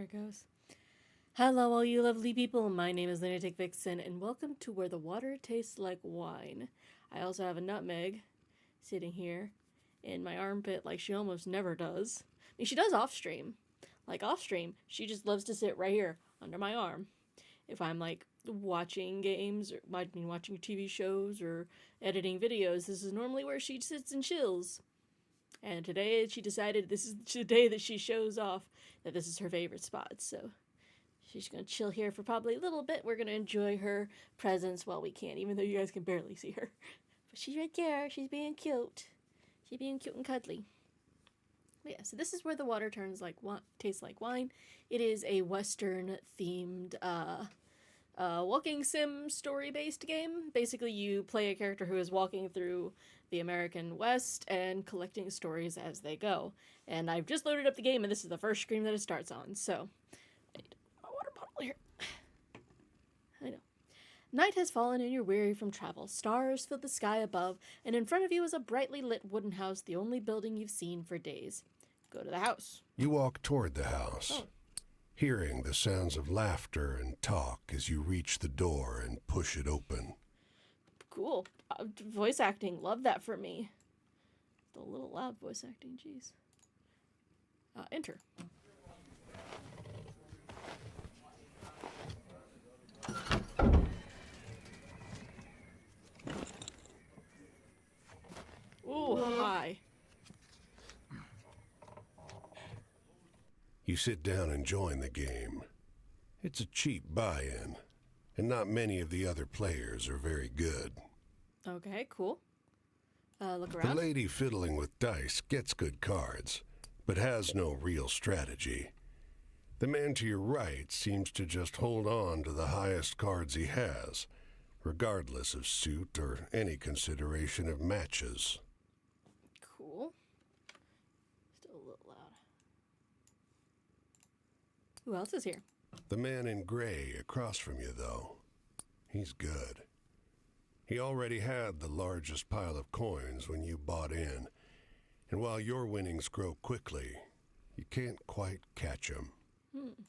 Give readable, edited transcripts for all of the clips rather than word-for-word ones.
it goes. Hello, all you lovely people. My name is Lunatic Vixen, and welcome to Where the Water Tastes Like Wine. I also have a nutmeg sitting here in my armpit like she almost never does. I mean, she does off stream. Like, off stream, she just loves to sit right here under my arm. If I'm, like, watching games, or watching TV shows, or editing videos, this is normally where she sits and chills. And today she decided this is the day that she shows off that this is her favorite spot. So she's going to chill here for probably a little bit. We're going to enjoy her presence while we can, even though you guys can barely see her. But she's right there. She's being cute. She's being cute and cuddly. But yeah, so this is where the water tastes like wine. It is a Western themed walking sim story based game. Basically, you play a character who is walking through the American West and collecting stories as they go. And I've just loaded up the game, and this is the first screen that it starts on. So, I need a water bottle here. I know. Night has fallen and you're weary from travel. Stars fill the sky above, and in front of you is a brightly lit wooden house, the only building you've seen for days. Go to the house. You walk toward the house, hearing the sounds of laughter and talk as you reach the door and push it open. Cool. Voice acting. Love that for me. It's a little loud voice acting. Jeez. Enter. Ooh, hi. You sit down and join the game. It's a cheap buy-in, and not many of the other players are very good. Okay, cool. Look The around. lady fiddling with dice gets good cards, but has no real strategy. The man to your right seems to just hold on to the highest cards he has, regardless of suit or any consideration of matches. Cool. Still a little loud. Who else is here? The man in gray across from you, though, he's good. He already had the largest pile of coins when you bought in, and while your winnings grow quickly, you can't quite catch him.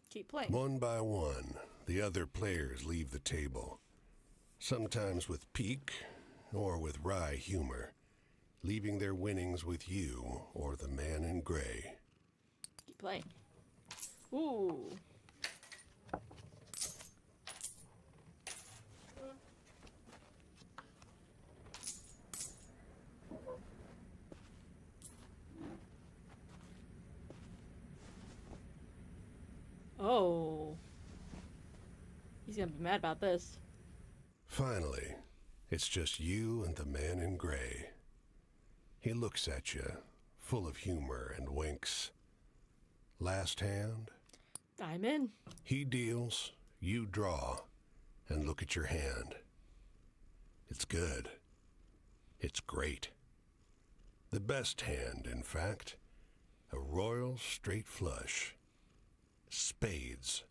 Keep playing. One by one, the other players leave the table, sometimes with pique or with wry humor, leaving their winnings with you or the man in gray. Keep playing. Ooh. Oh. He's gonna be mad about this. Finally, it's just you and the man in gray. He looks at you, full of humor, and winks. Last hand? I'm in. He deals, you draw, and look at your hand. It's good. It's great. The best hand, in fact. A royal straight flush. Spades.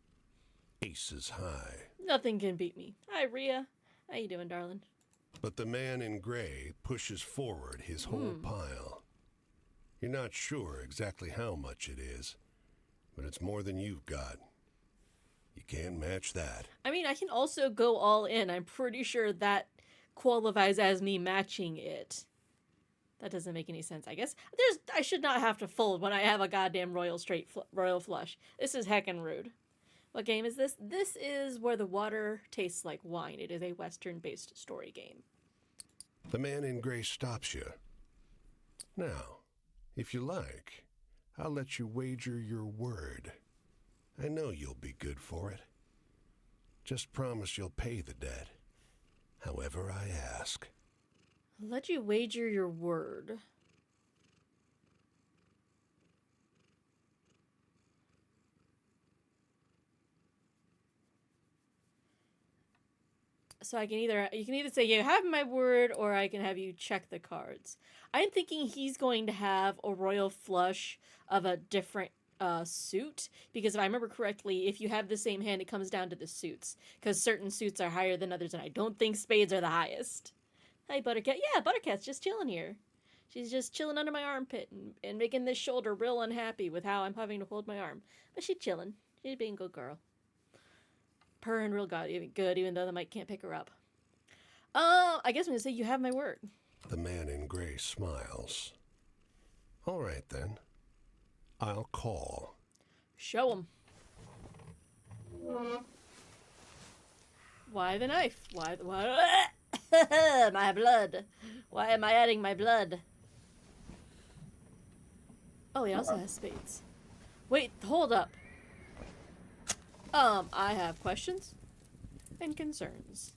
Aces high. Nothing can beat me. Hi, Rhea. How you doing, darling? But the man in gray pushes forward his whole pile. You're not sure exactly how much it is, but it's more than you've got. You can't match that. I mean, I can also go all in. I'm pretty sure that qualifies as me matching it. That doesn't make any sense. I guess I should not have to fold when I have a goddamn royal flush. This is heckin' rude. What game is this? This is Where the Water Tastes Like Wine. It is a Western-based story game. The man in gray stops you. Now, if you like, I'll let you wager your word. I know you'll be good for it. Just promise you'll pay the debt, however I ask. I'll let you wager your word. So you can either say you have my word, or I can have you check the cards. I'm thinking he's going to have a royal flush of a different suit, because if I remember correctly, if you have the same hand, it comes down to the suits, because certain suits are higher than others, and I don't think spades are the highest. Hi, Buttercat. Yeah, Buttercat's just chilling here. She's just chilling under my armpit and making this shoulder real unhappy with how I'm having to hold my arm. But she's chilling. She's being a good girl. Purring real good, even though the mic can't pick her up. I guess I'm gonna say you have my word. The man in gray smiles. All right, then. I'll call. Show him. Why the knife? Why? My blood. Why am I adding my blood? Oh, he also has spades. Wait, hold up. I have questions and concerns.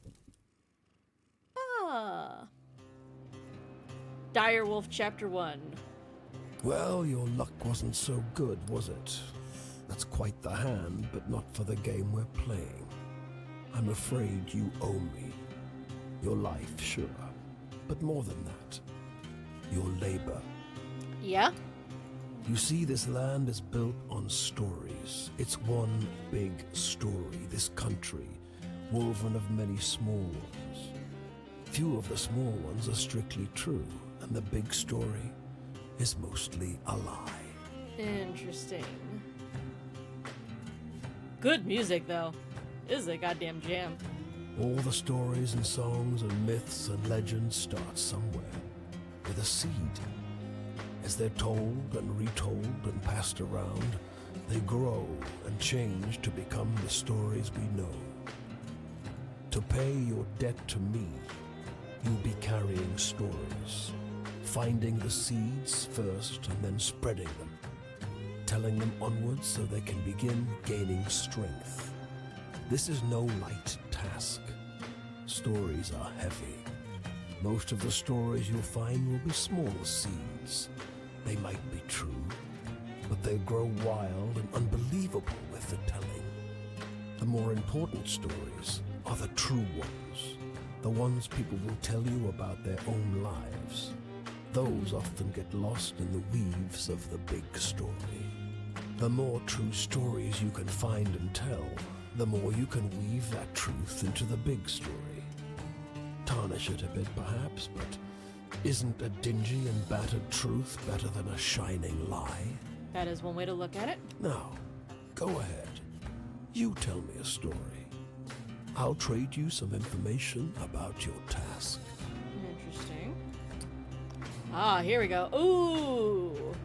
Direwolf Chapter 1. Well, your luck wasn't so good, was it? That's quite the hand, but not for the game we're playing. I'm afraid you owe me. Your life, sure, but more than that. Your labor. Yeah? You see, this land is built on stories. It's one big story, this country, woven of many small ones. Few of the small ones are strictly true, and the big story is mostly a lie. Interesting. Good music, though. This is a goddamn jam. All the stories and songs and myths and legends start somewhere, with a seed. As they're told and retold and passed around, they grow and change to become the stories we know. To pay your debt to me, you'll be carrying stories, finding the seeds first and then spreading them, telling them onwards so they can begin gaining strength. This is no light task. Stories are heavy. Most of the stories you'll find will be small seeds. They might be true, but they grow wild and unbelievable with the telling. The more important stories are the true ones, the ones people will tell you about their own lives. Those often get lost in the weaves of the big story. The more true stories you can find and tell, the more you can weave that truth into the big story. Tarnish it a bit, perhaps, but isn't a dingy and battered truth better than a shining lie? That is one way to look at it. Now, go ahead. You tell me a story. I'll trade you some information about your task. Interesting. Ah, here we go. Ooh!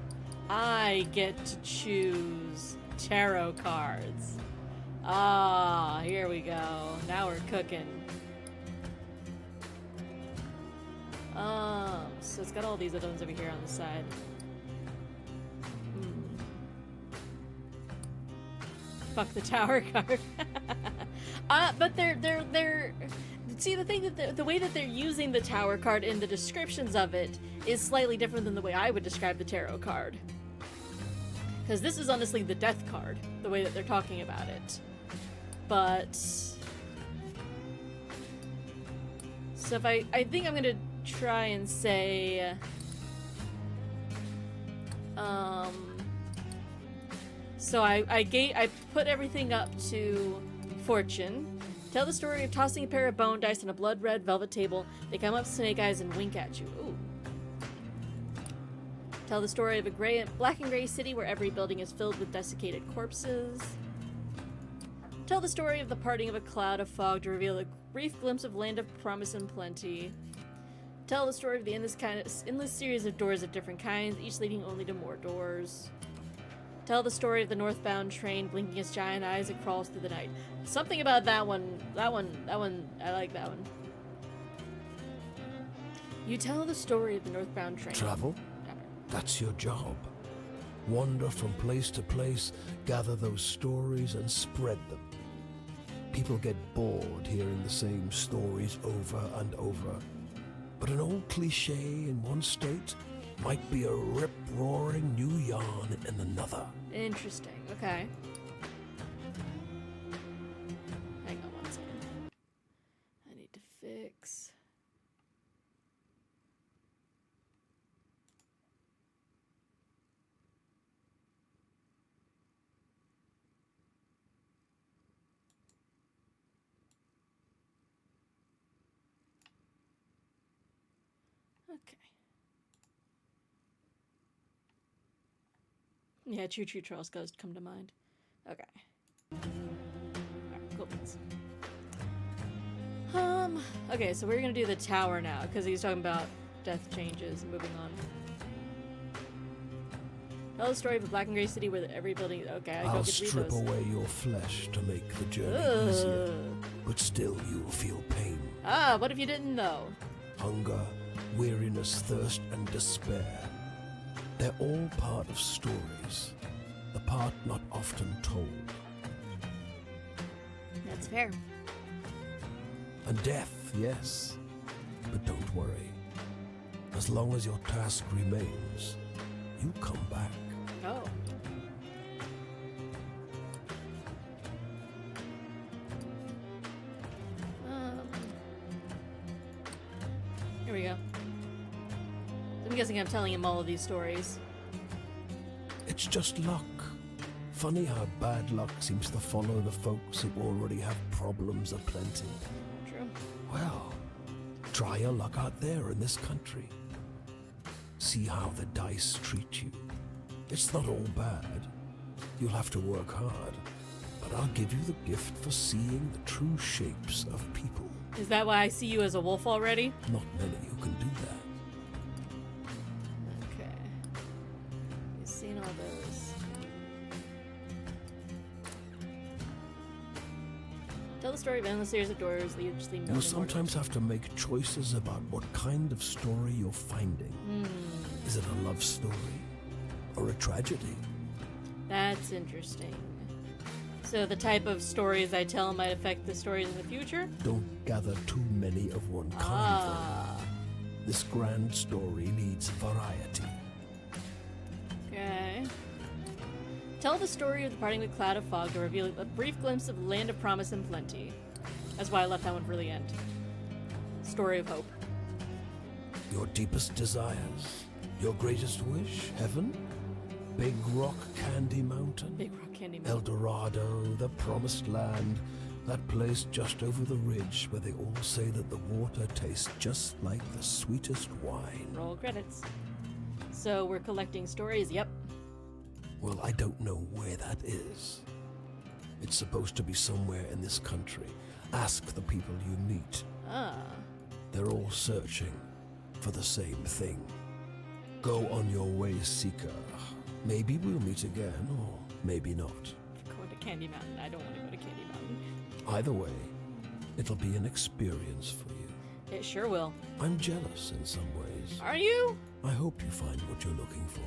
I get to choose tarot cards. Ah, here we go. Now we're cooking. So it's got all these other ones over here on the side. Fuck the tower card. But they're see, the thing that the way that they're using the tower card in the descriptions of it is slightly different than the way I would describe the tarot card. Because this is honestly the death card, the way that they're talking about it. But so if I think I'm gonna try and say so I put everything up to fortune. Tell the story of tossing a pair of bone dice on a blood red velvet table. They come up snake eyes and wink at you. Ooh. Tell the story of a black and gray city where every building is filled with desiccated corpses. Tell the story of the parting of a cloud of fog to reveal a brief glimpse of land of promise and plenty. Tell the story of the endless series of doors of different kinds, each leading only to more doors. Tell the story of the northbound train blinking its giant eyes that crawls through the night. Something about that one, I like that one. You tell the story of the northbound train. Travel? That's your job. Wander from place to place, gather those stories and spread them. People get bored hearing the same stories over and over. But an old cliche in one state might be a rip-roaring new yarn in another. Interesting, okay. Hang on one second. I need to fix. Okay. Yeah, Choo Choo Charles does come to mind. Okay. sense. Okay, so we're gonna do the tower now, because he's talking about death changes and moving on. Tell the story of a black and gray city where every building... Okay, I I'll don't get to read strip those. away your flesh to make the journey easier, Ugh. but still you'll feel pain. Ah, what if you didn't know? Hunger, weariness, thirst, and despair. They're all part of stories, a part not often told. That's fair. And death, yes, but don't worry. As long as your task remains, you come back. Oh. Here we go. I'm guessing I'm telling him all of these stories. It's just luck. Funny how bad luck seems to follow the folks who already have problems aplenty. True. Well, try your luck out there in this country. See how the dice treat you. It's not all bad. You'll have to work hard, but I'll give you the gift for seeing the true shapes of people. Is that why I see you as a wolf already? Not many who can do that. Okay. You've seen all those. Tell the story of endless series of doors that usually know. You sometimes have to make choices about what kind of story you're finding. Is it a love story or a tragedy? That's interesting. So the type of stories I tell might affect the stories in the future? Don't gather too many of one kind. Ah. though. This grand story needs variety. Okay. Tell the story of the parting with Cloud of Fog to reveal a brief glimpse of land of promise and plenty. That's why I left that one for the end. Story of hope. Your deepest desires, your greatest wish, heaven? Big Rock Candy Mountain? Big Rock Candy El Mountain. Dorado, the Promised Land, that place just over the ridge where they all say that the water tastes just like the sweetest wine. Roll credits. So we're collecting stories, yep. Well, I don't know where that is. It's supposed to be somewhere in this country. Ask the people you meet. Ah. They're all searching for the same thing. Go on your way, seeker. Maybe we'll meet again, or maybe not. Going to Candy Mountain. I don't want to go to Candy Mountain. Either way, it'll be an experience for you. It sure will. I'm jealous in some ways. Are you? I hope you find what you're looking for.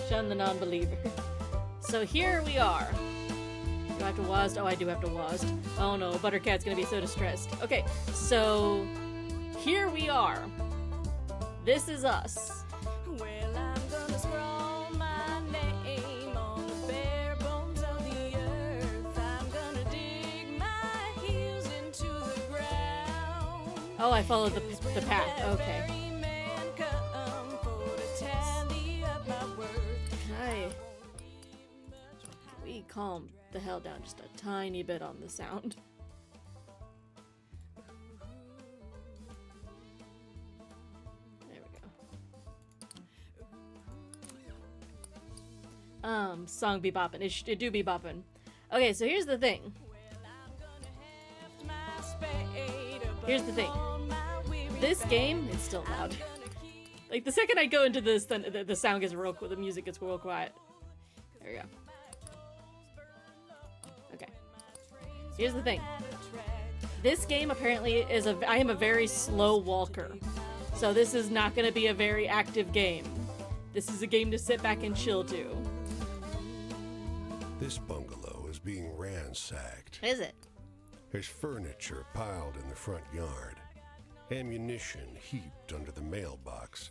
Shun the non-believer. So here we are. Do I have to WASD? Oh, I do have to WASD. Oh no, Buttercat's gonna be so distressed. Okay, so here we are. This is us. Well, I'm gonna scrawl my name on the bare bones of the earth. I'm gonna dig my heels into the ground. Oh, I followed the path. Okay. Every man come for to tally up my worth. Can we calm the hell down just a tiny bit on the sound? There we go. Song be boppin'. It do be boppin'. Okay, so here's the thing. Here's the thing. This game, it's still loud. Like, the second I go into this, then the sound gets real, the music gets real quiet. There we go. Okay. Here's the thing. This game apparently is I am a very slow walker. So this is not going to be a very active game. This is a game to sit back and chill to. This bungalow is being ransacked. Is it? There's furniture piled in the front yard, ammunition heaped under the mailbox,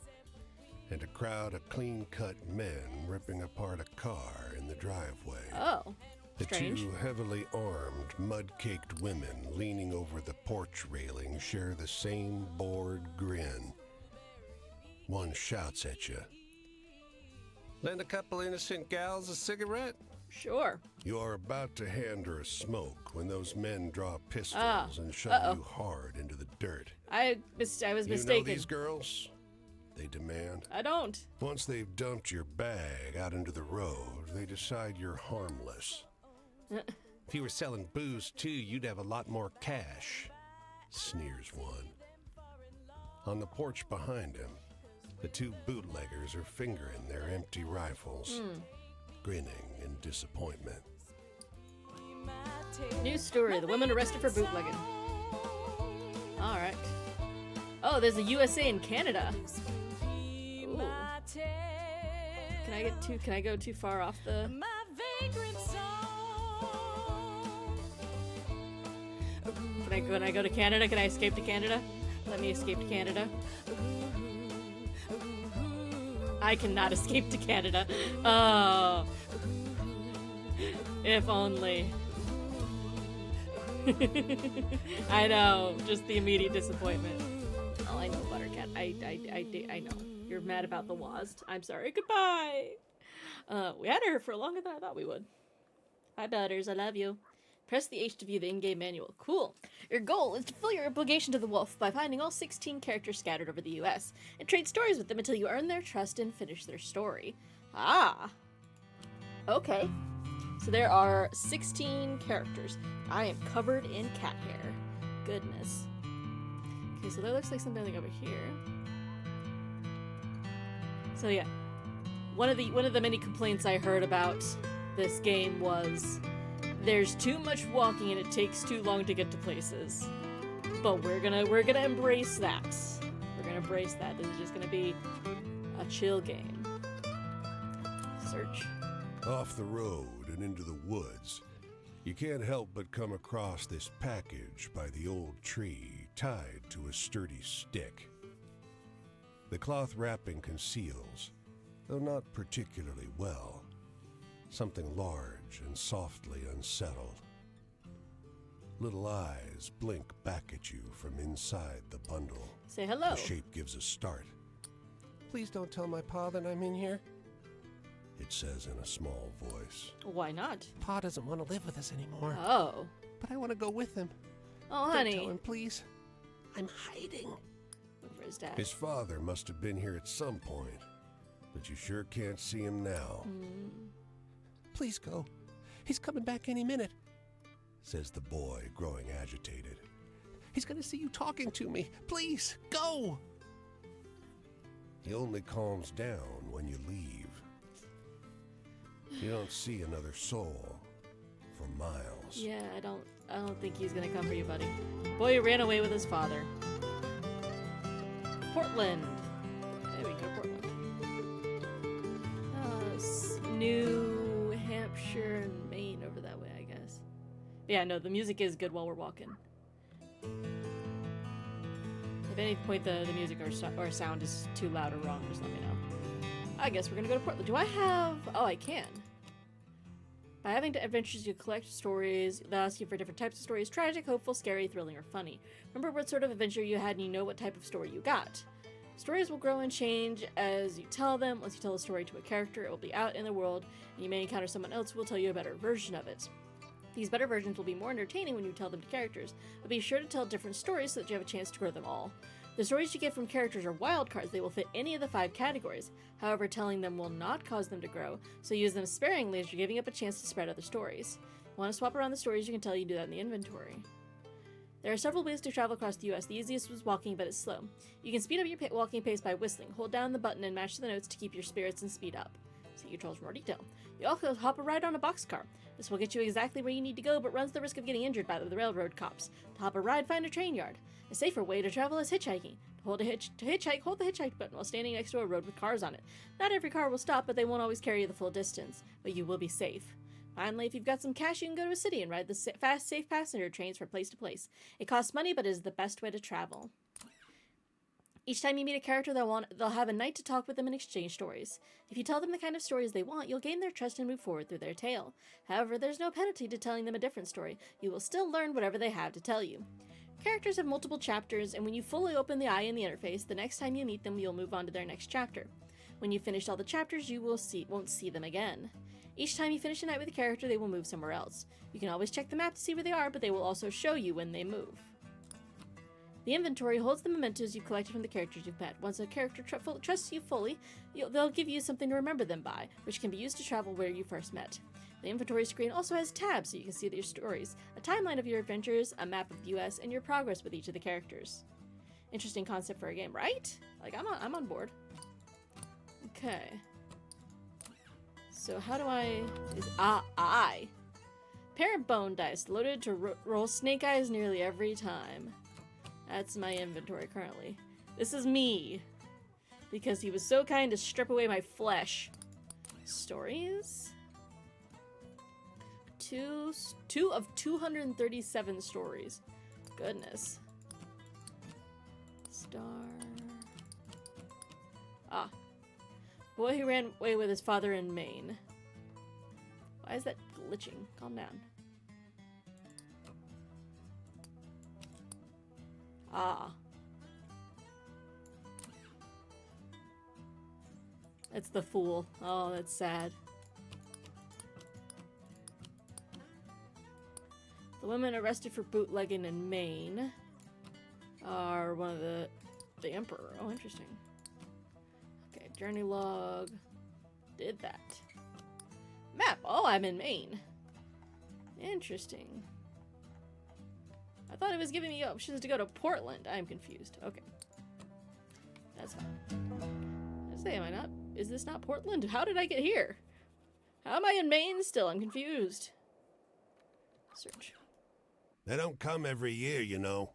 and a crowd of clean-cut men ripping apart a car in the driveway. Oh. The Strange. two heavily armed, mud-caked women leaning over the porch railing share the same bored grin. One shouts at you. Lend a couple innocent gals a cigarette? Sure. You are about to hand her a smoke when those men draw pistols and shove you hard into the dirt. I was You know mistaken. these girls? they demand. I don't. Once they've dumped your bag out into the road, they decide you're harmless. If you were selling booze too, you'd have a lot more cash, sneers one. On the porch behind him, the two bootleggers are fingering their empty rifles, grinning in disappointment. News story, the woman arrested for bootlegging. Alright. Oh, there's a USA and Canada. Ooh. Can I go too far off the... My vagrant song. Can I go to Canada? Can I escape to Canada? Let me escape to Canada. I cannot escape to Canada. Oh. If only. I know, just the immediate disappointment. Oh, I know, Buttercat. I know. You're mad about the WASD. I'm sorry. Goodbye. We had her for longer than I thought we would. Hi, Butters. I love you. Press the H to view the in-game manual. Cool. Your goal is to fulfill your obligation to the wolf by finding all 16 characters scattered over the U.S. and trade stories with them until you earn their trust and finish their story. Ah. Okay. So there are 16 characters. I am covered in cat hair. Goodness. Okay, so that looks like something like over here. So yeah. One of the many complaints I heard about this game was there's too much walking and it takes too long to get to places. But we're gonna embrace that. We're gonna embrace that. This is just gonna be a chill game. Search. Off the road and into the woods, you can't help but come across this package by the old tree tied to a sturdy stick. The cloth wrapping conceals, though not particularly well, something large and softly unsettled. Little eyes blink back at you from inside the bundle. Say hello. The shape gives a start. Please don't tell my pa that I'm in here, it says in a small voice. Why not? Pa doesn't want to live with us anymore. Oh. But I want to go with him. Oh, Don't honey. tell him, please. I'm hiding. Look for his dad. His father must have been here at some point, but you sure can't see him now, Please go. He's coming back any minute. says the boy, growing agitated. He's going to see you talking to me. Please, go. He only calms down when you leave. You don't see another soul for miles. Yeah, I don't think he's gonna come for you, buddy. Boy ran away with his father. Portland. There we go, Portland. New Hampshire and Maine over that way, I guess. Yeah, no, the music is good while we're walking. If at any point the music or sound is too loud or wrong, just let me know. I guess we're gonna go to Portland. Do I have... Oh, I can. By having adventures, you collect stories. They'll ask you for different types of stories: tragic, hopeful, scary, thrilling, or funny. Remember what sort of adventure you had and you know what type of story you got. Stories will grow and change as you tell them. Once you tell a story to a character, it will be out in the world, and you may encounter someone else who will tell you a better version of it. These better versions will be more entertaining when you tell them to characters, but be sure to tell different stories so that you have a chance to grow them all. The stories you get from characters are wildcards. They will fit any of the 5 categories. However, telling them will not cause them to grow, so use them sparingly as you're giving up a chance to spread other stories. Want to swap around the stories you can tell, you do that in the inventory. There are several ways to travel across the US. The easiest was walking, but it's slow. You can speed up your walking pace by whistling. Hold down the button and match the notes to keep your spirits and speed up. See controls for more detail. You also hop a ride on a boxcar. This will get you exactly where you need to go, but runs the risk of getting injured by the railroad cops. To hop a ride, find a train yard. A safer way to travel is hitchhiking. To hitchhike, hold the hitchhike button while standing next to a road with cars on it. Not every car will stop, but they won't always carry you the full distance. But you will be safe. Finally, if you've got some cash, you can go to a city and ride the fast, safe passenger trains from place to place. It costs money, but is the best way to travel. Each time you meet a character, they'll have a night to talk with them and exchange stories. If you tell them the kind of stories they want, you'll gain their trust and move forward through their tale. However, there's no penalty to telling them a different story. You will still learn whatever they have to tell you. Characters have multiple chapters, and when you fully open the eye in the interface, the next time you meet them, you'll move on to their next chapter. When you've finished all the chapters, you won't see them again. Each time you finish a night with a character, they will move somewhere else. You can always check the map to see where they are, but they will also show you when they move. The inventory holds the mementos you collected from the characters you've met. Once a character trusts you fully, they'll give you something to remember them by, which can be used to travel where you first met. The inventory screen also has tabs so you can see your stories, a timeline of your adventures, a map of the US, and your progress with each of the characters. Interesting concept for a game, right? Like, I'm on board. Okay. So how do I... I. Parent bone dice, loaded to roll snake eyes nearly every time. That's my inventory currently. This is me. Because he was so kind to strip away my flesh. Stories? Two of 237 stories. Goodness. Star. Ah. Boy who ran away with his father in Maine. Why is that glitching? Calm down. Ah. That's the fool. Oh, that's sad. The women arrested for bootlegging in Maine are one of the emperor. Oh, interesting. Okay, journey log. Did that. Map. Oh, I'm in Maine. Interesting. I thought it was giving me options to go to Portland. I'm confused. Okay. That's fine. I say, am I not? Is this not Portland? How did I get here? How am I in Maine still? I'm confused. Search. They don't come every year, you know.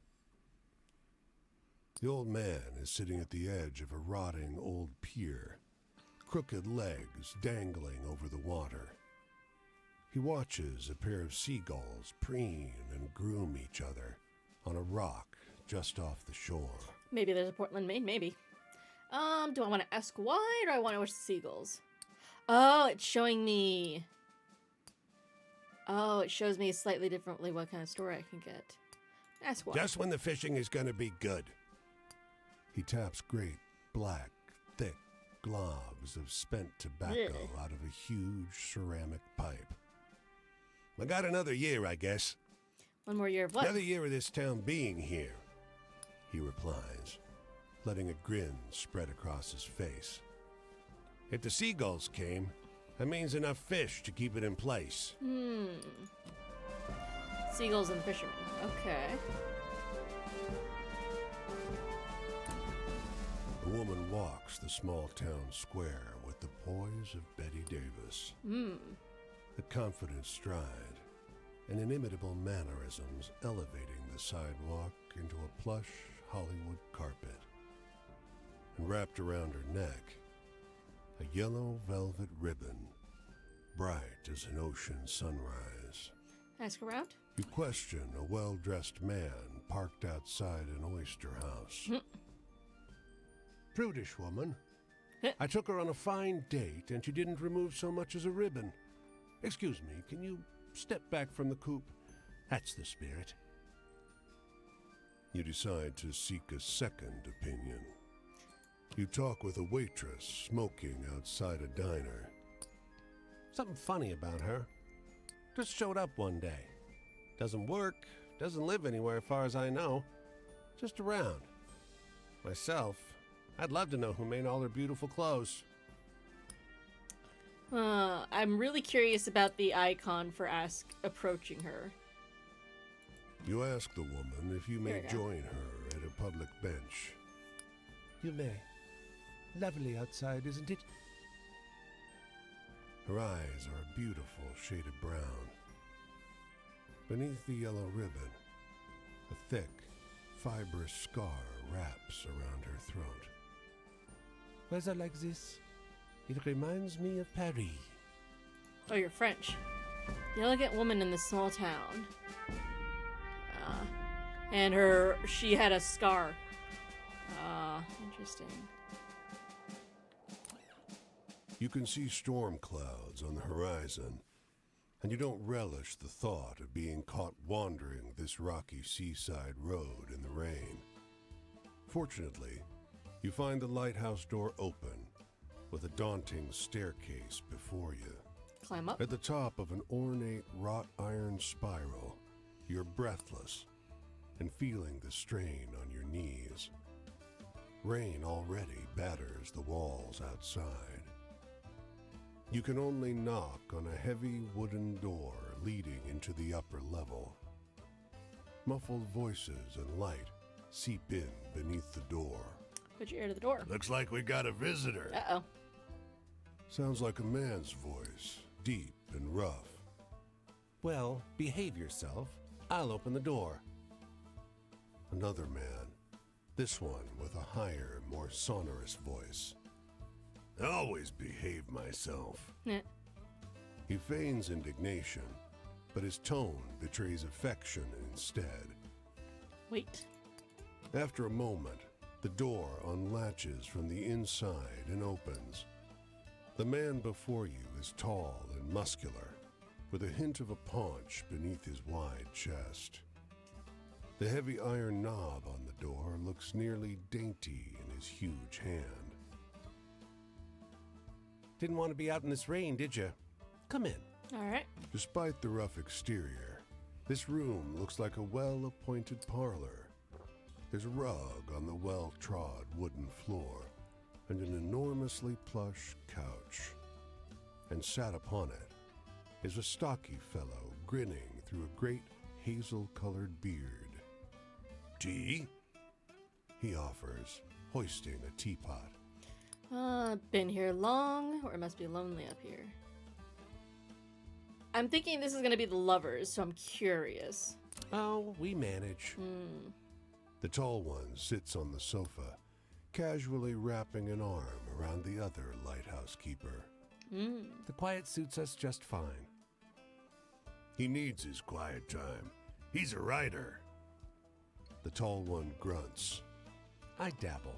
The old man is sitting at the edge of a rotting old pier, crooked legs dangling over the water. He watches a pair of seagulls preen and groom each other on a rock just off the shore. Maybe there's a Portland, Maine. Maybe. Do I want to ask why, or do I want to watch the seagulls? Oh, it's showing me... Oh, it shows me slightly differently what kind of story I can get. Ask why. Just when the fishing is going to be good. He taps great, black, thick globs of spent tobacco out of a huge ceramic pipe. I got another year, I guess. One more year of what? Another year of this town being here, he replies, letting a grin spread across his face. If the seagulls came, that means enough fish to keep it in place. Seagulls and fishermen. Okay. The woman walks the small town square with the poise of Betty Davis. The confident stride and inimitable mannerisms elevating the sidewalk into a plush Hollywood carpet. And wrapped around her neck, a yellow velvet ribbon, bright as an ocean sunrise. Ask around? You question a well-dressed man parked outside an oyster house. Prudish woman. I took her on a fine date and she didn't remove so much as a ribbon. Excuse me, can you step back from the coupe? That's the spirit. You decide to seek a second opinion. You talk with a waitress smoking outside a diner. Something funny about her. Just showed up one day. Doesn't work, doesn't live anywhere as far as I know. Just around. Myself, I'd love to know who made all her beautiful clothes. I'm really curious about the icon for approaching her. You ask the woman if you may Here we go. join her at a public bench. You may. Lovely outside, isn't it? Her eyes are a beautiful shade of brown. Beneath the yellow ribbon, a thick, fibrous scar wraps around her throat. Weather like this, it reminds me of Paris. Oh, you're French. The elegant woman in this small town. And she had a scar. Interesting. You can see storm clouds on the horizon, and you don't relish the thought of being caught wandering this rocky seaside road in the rain. Fortunately, you find the lighthouse door open, with a daunting staircase before you. Climb up. At the top of an ornate wrought iron spiral, you're breathless and feeling the strain on your knees. Rain already batters the walls outside. You can only knock on a heavy wooden door leading into the upper level. Muffled voices and light seep in beneath the door. Put your ear to the door. Looks like we got a visitor. Uh-oh. Sounds like a man's voice, deep and rough. Well, behave yourself. I'll open the door. Another man, this one with a higher, more sonorous voice. I always behave myself. Eh. He feigns indignation, but his tone betrays affection instead. Wait. After a moment, the door unlatches from the inside and opens. The man before you is tall and muscular, with a hint of a paunch beneath his wide chest. The heavy iron knob on the door looks nearly dainty in his huge hand. Didn't want to be out in this rain, did you? Come in. All right. Despite the rough exterior, this room looks like a well-appointed parlor. There's a rug on the well-trod wooden floor and an enormously plush couch. And sat upon it is a stocky fellow grinning through a great hazel-colored beard. Tea? He offers, hoisting a teapot. Been here long, or it must be lonely up here. I'm thinking this is going to be the lovers, so I'm curious. Oh, we manage. The tall one sits on the sofa, casually wrapping an arm around the other lighthouse keeper. The quiet suits us just fine. He needs his quiet time. He's a writer. The tall one grunts. I dabble.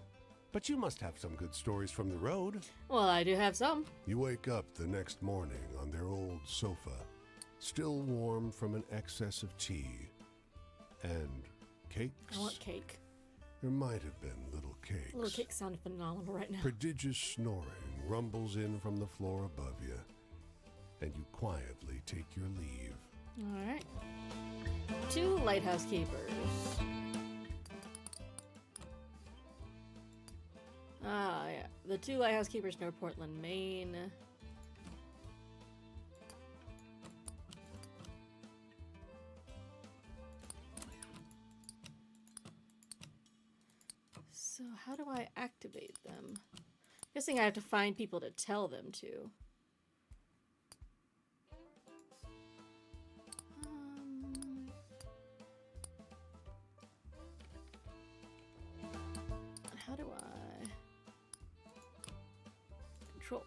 But you must have some good stories from the road. Well, I do have some. You wake up the next morning on their old sofa, still warm from an excess of tea. And cakes? I want cake. There might have been little cakes. Little cake sounded phenomenal right now. Prodigious snoring rumbles in from the floor above you, and you quietly take your leave. All right. 2 lighthouse keepers. Ah, yeah. The 2 lighthouse keepers near Portland, Maine. So how do I activate them? Guessing I have to find people to tell them to. How do I... Controls.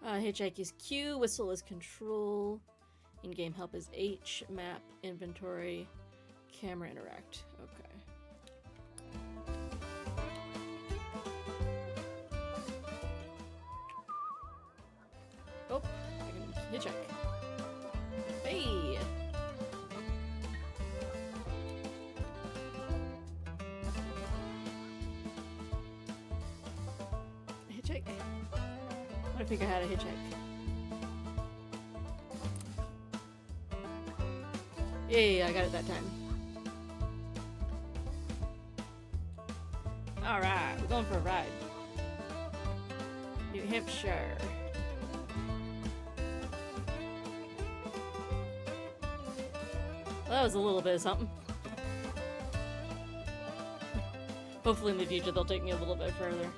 Hitchhike is Q, whistle is control, in-game help is H, map, inventory, camera interact. Okay. Oh, I can hitchhike. Hey! Hitchhike? What if I figure out how to hitchhike? Yay, I got it that time. Alright, we're going for a ride. New Hampshire. Well, that was a little bit of something. Hopefully in the future they'll take me a little bit further.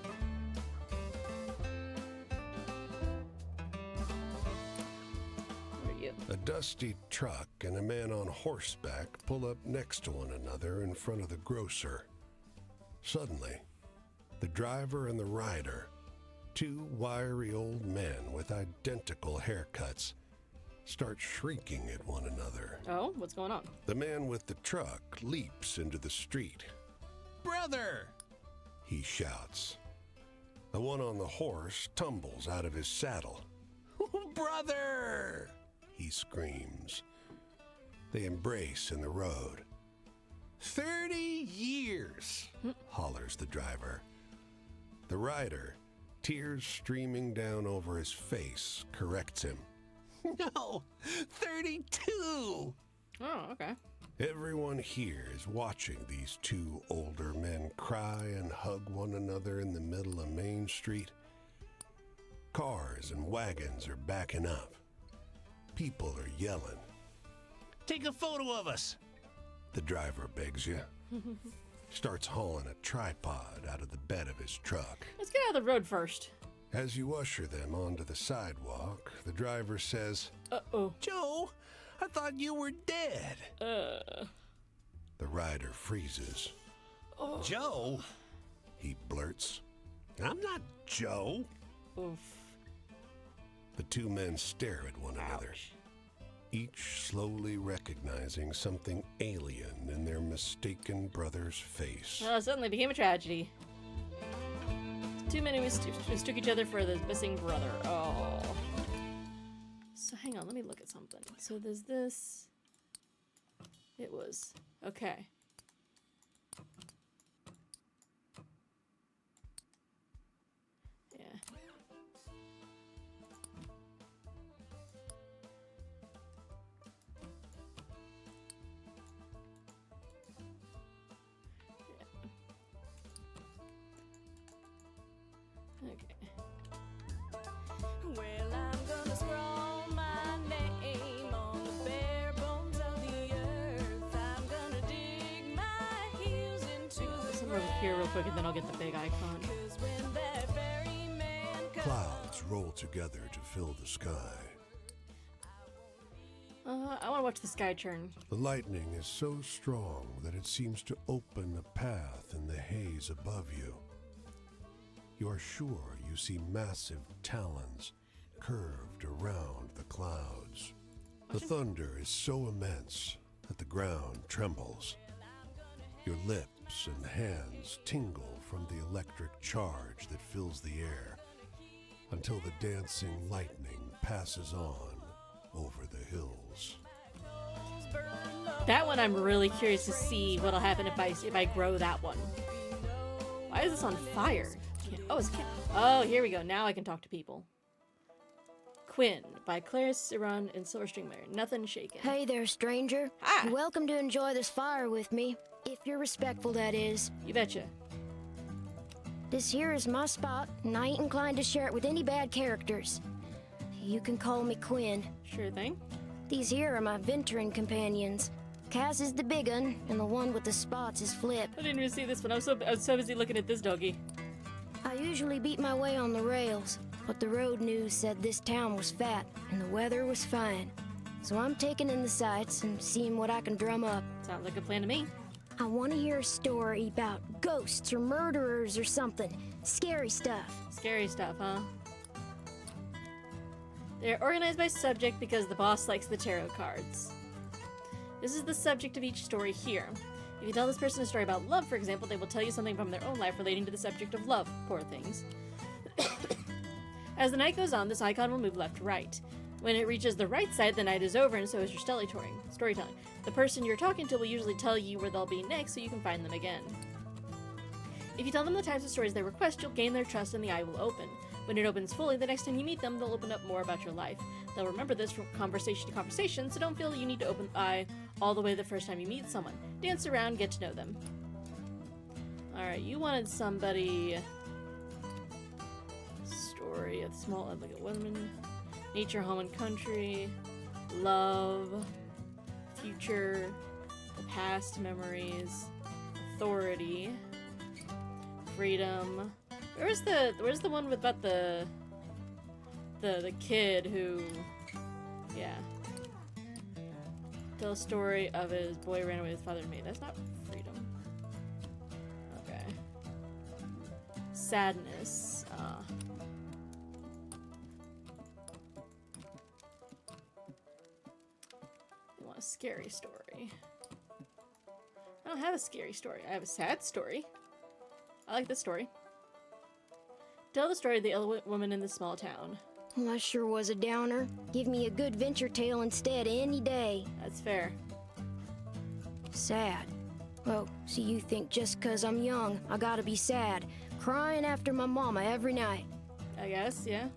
Who are you? A dusty truck and a man on horseback pull up next to one another in front of the grocer. Suddenly, the driver and the rider, 2 wiry old men with identical haircuts, start shrieking at one another. Oh, what's going on? The man with the truck leaps into the street. Brother! He shouts. The one on the horse tumbles out of his saddle. Brother! He screams. They embrace in the road. 30 years! Hollers the driver. The rider, tears streaming down over his face, corrects him. No! 32! Oh, okay. Everyone here is watching these two older men cry and hug one another in the middle of Main Street. Cars and wagons are backing up. People are yelling. Take a photo of us. The driver begs you. Starts hauling a tripod out of the bed of his truck. Let's get out of the road first. As you usher them onto the sidewalk, the driver says, Uh-oh. Joe, I thought you were dead. the rider freezes. Joe? He blurts. I'm not Joe. Oof. The two men stare at one another, Ouch. each slowly recognizing something alien in their mistaken brother's face. Well, it suddenly became a tragedy. Two men who mistook each other for the missing brother. Oh. So hang on, let me look at something. So there's this. It was. Okay. Yeah. Okay. Well, I'm gonna scrawl my name on the bare bones of the earth. I'm gonna dig my heels into the Somewhere over here real quick and then I'll get the big icon. 'cause when that very man comes, Clouds roll together to fill the sky. I want to watch the sky turn. The lightning is so strong that it seems to open a path in the haze above you. You are sure you see massive talons curved around the clouds. The thunder is so immense that the ground trembles. Your lips and hands tingle from the electric charge that fills the air until the dancing lightning passes on over the hills. That one I'm really curious to see what'll happen if I grow that one. Why is this on fire? Oh, oh, here we go. Now I can talk to people. Quinn by Clarice Siron and Silverstring Mare. Nothing shaken. Hey there, stranger. Hi. You're welcome to enjoy this fire with me, if you're respectful, that is. You betcha. This here is my spot, and I ain't inclined to share it with any bad characters. You can call me Quinn. Sure thing. These here are my venturing companions. Cass is the big un, and the one with the spots is Flip. I didn't even see this one. I was so busy looking at this doggy. I usually beat my way on the rails, but the road news said this town was fat, and the weather was fine. So I'm taking in the sights and seeing what I can drum up. Sounds like a plan to me. I want to hear a story about ghosts or murderers or something. Scary stuff. Scary stuff, huh? They're organized by subject because the boss likes the tarot cards. This is the subject of each story here. If you tell this person a story about love, for example, they will tell you something from their own life relating to the subject of love. Poor things. As the night goes on, this icon will move left to right. When it reaches the right side, the night is over, and so is your storytelling. The person you're talking to will usually tell you where they'll be next so you can find them again. If you tell them the types of stories they request, you'll gain their trust and the eye will open. When it opens fully, the next time you meet them, they'll open up more about your life. They'll remember this from conversation to conversation, so don't feel you need to open the eye all the way the first time you meet someone. Dance around, get to know them. Alright, you wanted somebody... Story of small, like a woman... Nature, home, and country... Love... Future... The past, memories... Authority... Freedom... Where's the one with about the kid who, yeah. Tell a story of his boy ran away with his father and maid. That's not freedom. Okay. Sadness. You want a scary story? I don't have a scary story. I have a sad story. I like this story. Tell the story of the ill woman in the small town. Well, that sure was a downer. Give me a good venture tale instead any day. That's fair. Sad. Oh, so you think just 'cause I'm young, I gotta be sad, crying after my mama every night. I guess, yeah.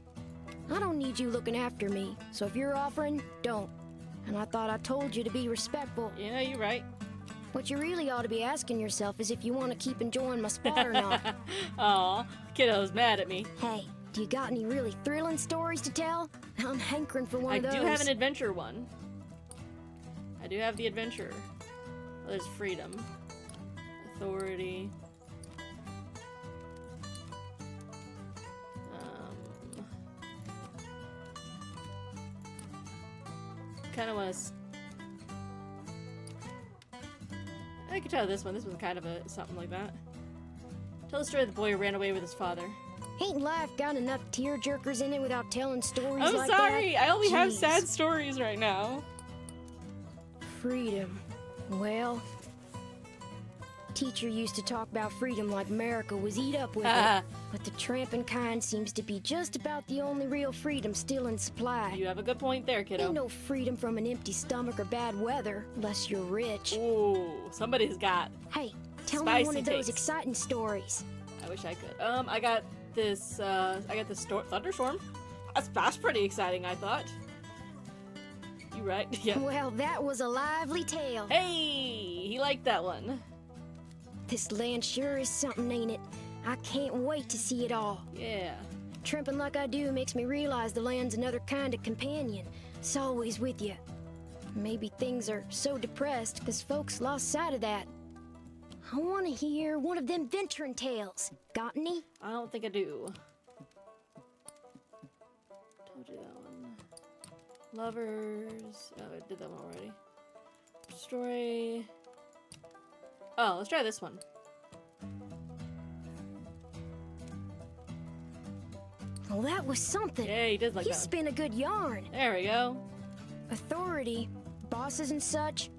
I don't need you looking after me, so if you're offering, don't. and I thought I told you to be respectful. Yeah, you're right. What you really ought to be asking yourself is if you want to keep enjoying my spot or not. Aw, kiddo's mad at me. Hey, do you got any really thrilling stories to tell? I'm hankering for one I of those. do have an adventure one. I do have the adventure. Oh, there's freedom. Authority. Kind of want to. I could tell this one. This one's kind of a something like that. Tell the story of the boy who ran away with his father. Ain't life got enough tear-jerkers in it without telling stories I'm like sorry. that? I only have Jeez. sad stories right now. Freedom. Well, teacher used to talk about freedom like America was eat up with it. But the tramping kind seems to be just about the only real freedom still in supply. You have a good point there, kiddo. Ain't no freedom from an empty stomach or bad weather, unless you're rich. Ooh, somebody's got. Hey, tell me Spicy one of those takes. exciting stories. I wish I could. I got this. I got this thunderstorm. That's pretty exciting. I thought. You right? Yeah. Well, that was a lively tale. Hey, he liked that one. This land sure is something, ain't it? I can't wait to see it all. Yeah. Tramping like I do makes me realize the land's another kind of companion. It's always with you. Maybe things are so depressed because folks lost sight of that. I want to hear one of them venturing tales. Got any? I don't think I do. Told you that one. Lovers. Oh, I did that one already. Story. Oh, let's try this one. Well, that was something. Yeah, he did like You that one. spin a good yarn. There we go. Authority, bosses and such.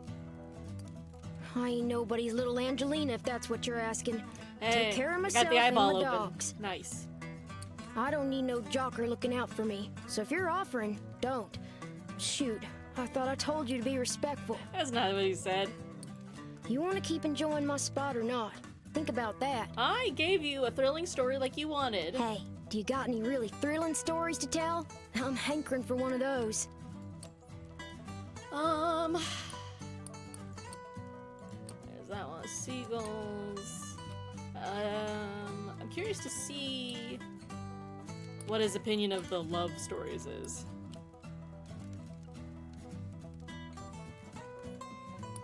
I ain't nobody's little Angelina, if that's what you're asking. Hey, Take care of I myself got the eyeball and my open. dogs. Nice. I don't need no jocker looking out for me. So if you're offering, don't. Shoot, I thought I told you to be respectful. That's not what he said. You want to keep enjoying my spot or not? Think about that. I gave you a thrilling story like you wanted. Hey, do you got any really thrilling stories to tell? I'm hankering for one of those. There's that one. Seagulls. I'm curious to see what his opinion of the love stories is.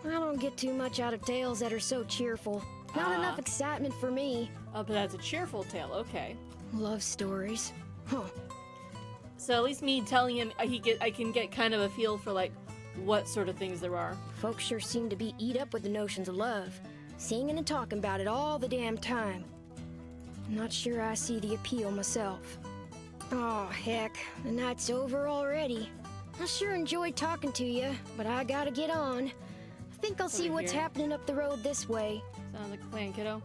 I don't get too much out of tales that are so cheerful. Not enough excitement for me. Oh, but that's a cheerful tale. Okay. Love stories. Huh. So at least me telling him, I can get kind of a feel for like what sort of things there are. Folks sure seem to be eat up with the notions of love. Singing and talking about it all the damn time. Not sure I see the appeal myself. Oh, heck. The night's over already. I sure enjoyed talking to you, but I gotta get on. I think I'll see Over what's here. happening up the road this way. Sounds like a plan, kiddo.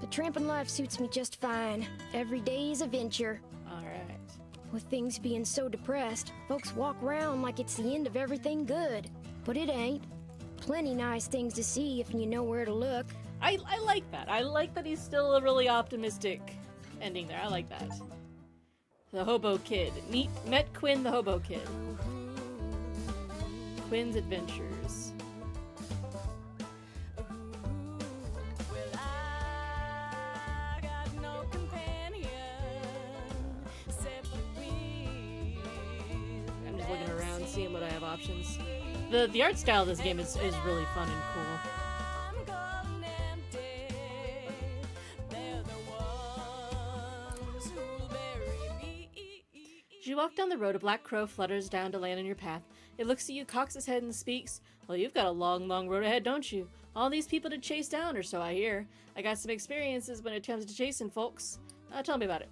The tramping life suits me just fine. Every day is a venture. All right. With things being so depressed, folks walk around like it's the end of everything good. But it ain't. Plenty nice things to see if you know where to look. I like that. I like that he's still a really optimistic ending there. I like that. The Hobo Kid. Met Quinn the Hobo Kid. Quinn's Adventures. Well, I got no companion except we. I'm just looking around, seeing what I have options. The art style of this game is really fun and cool. I'm gone empty. They're the ones who'll bury me. As you walk down the road, a black crow flutters down to land on your path. It looks at you, cocks its head, and speaks. Well, you've got a long, long road ahead, don't you? All these people to chase down, or so I hear. I got some experiences when it comes to chasing folks. Tell me about it.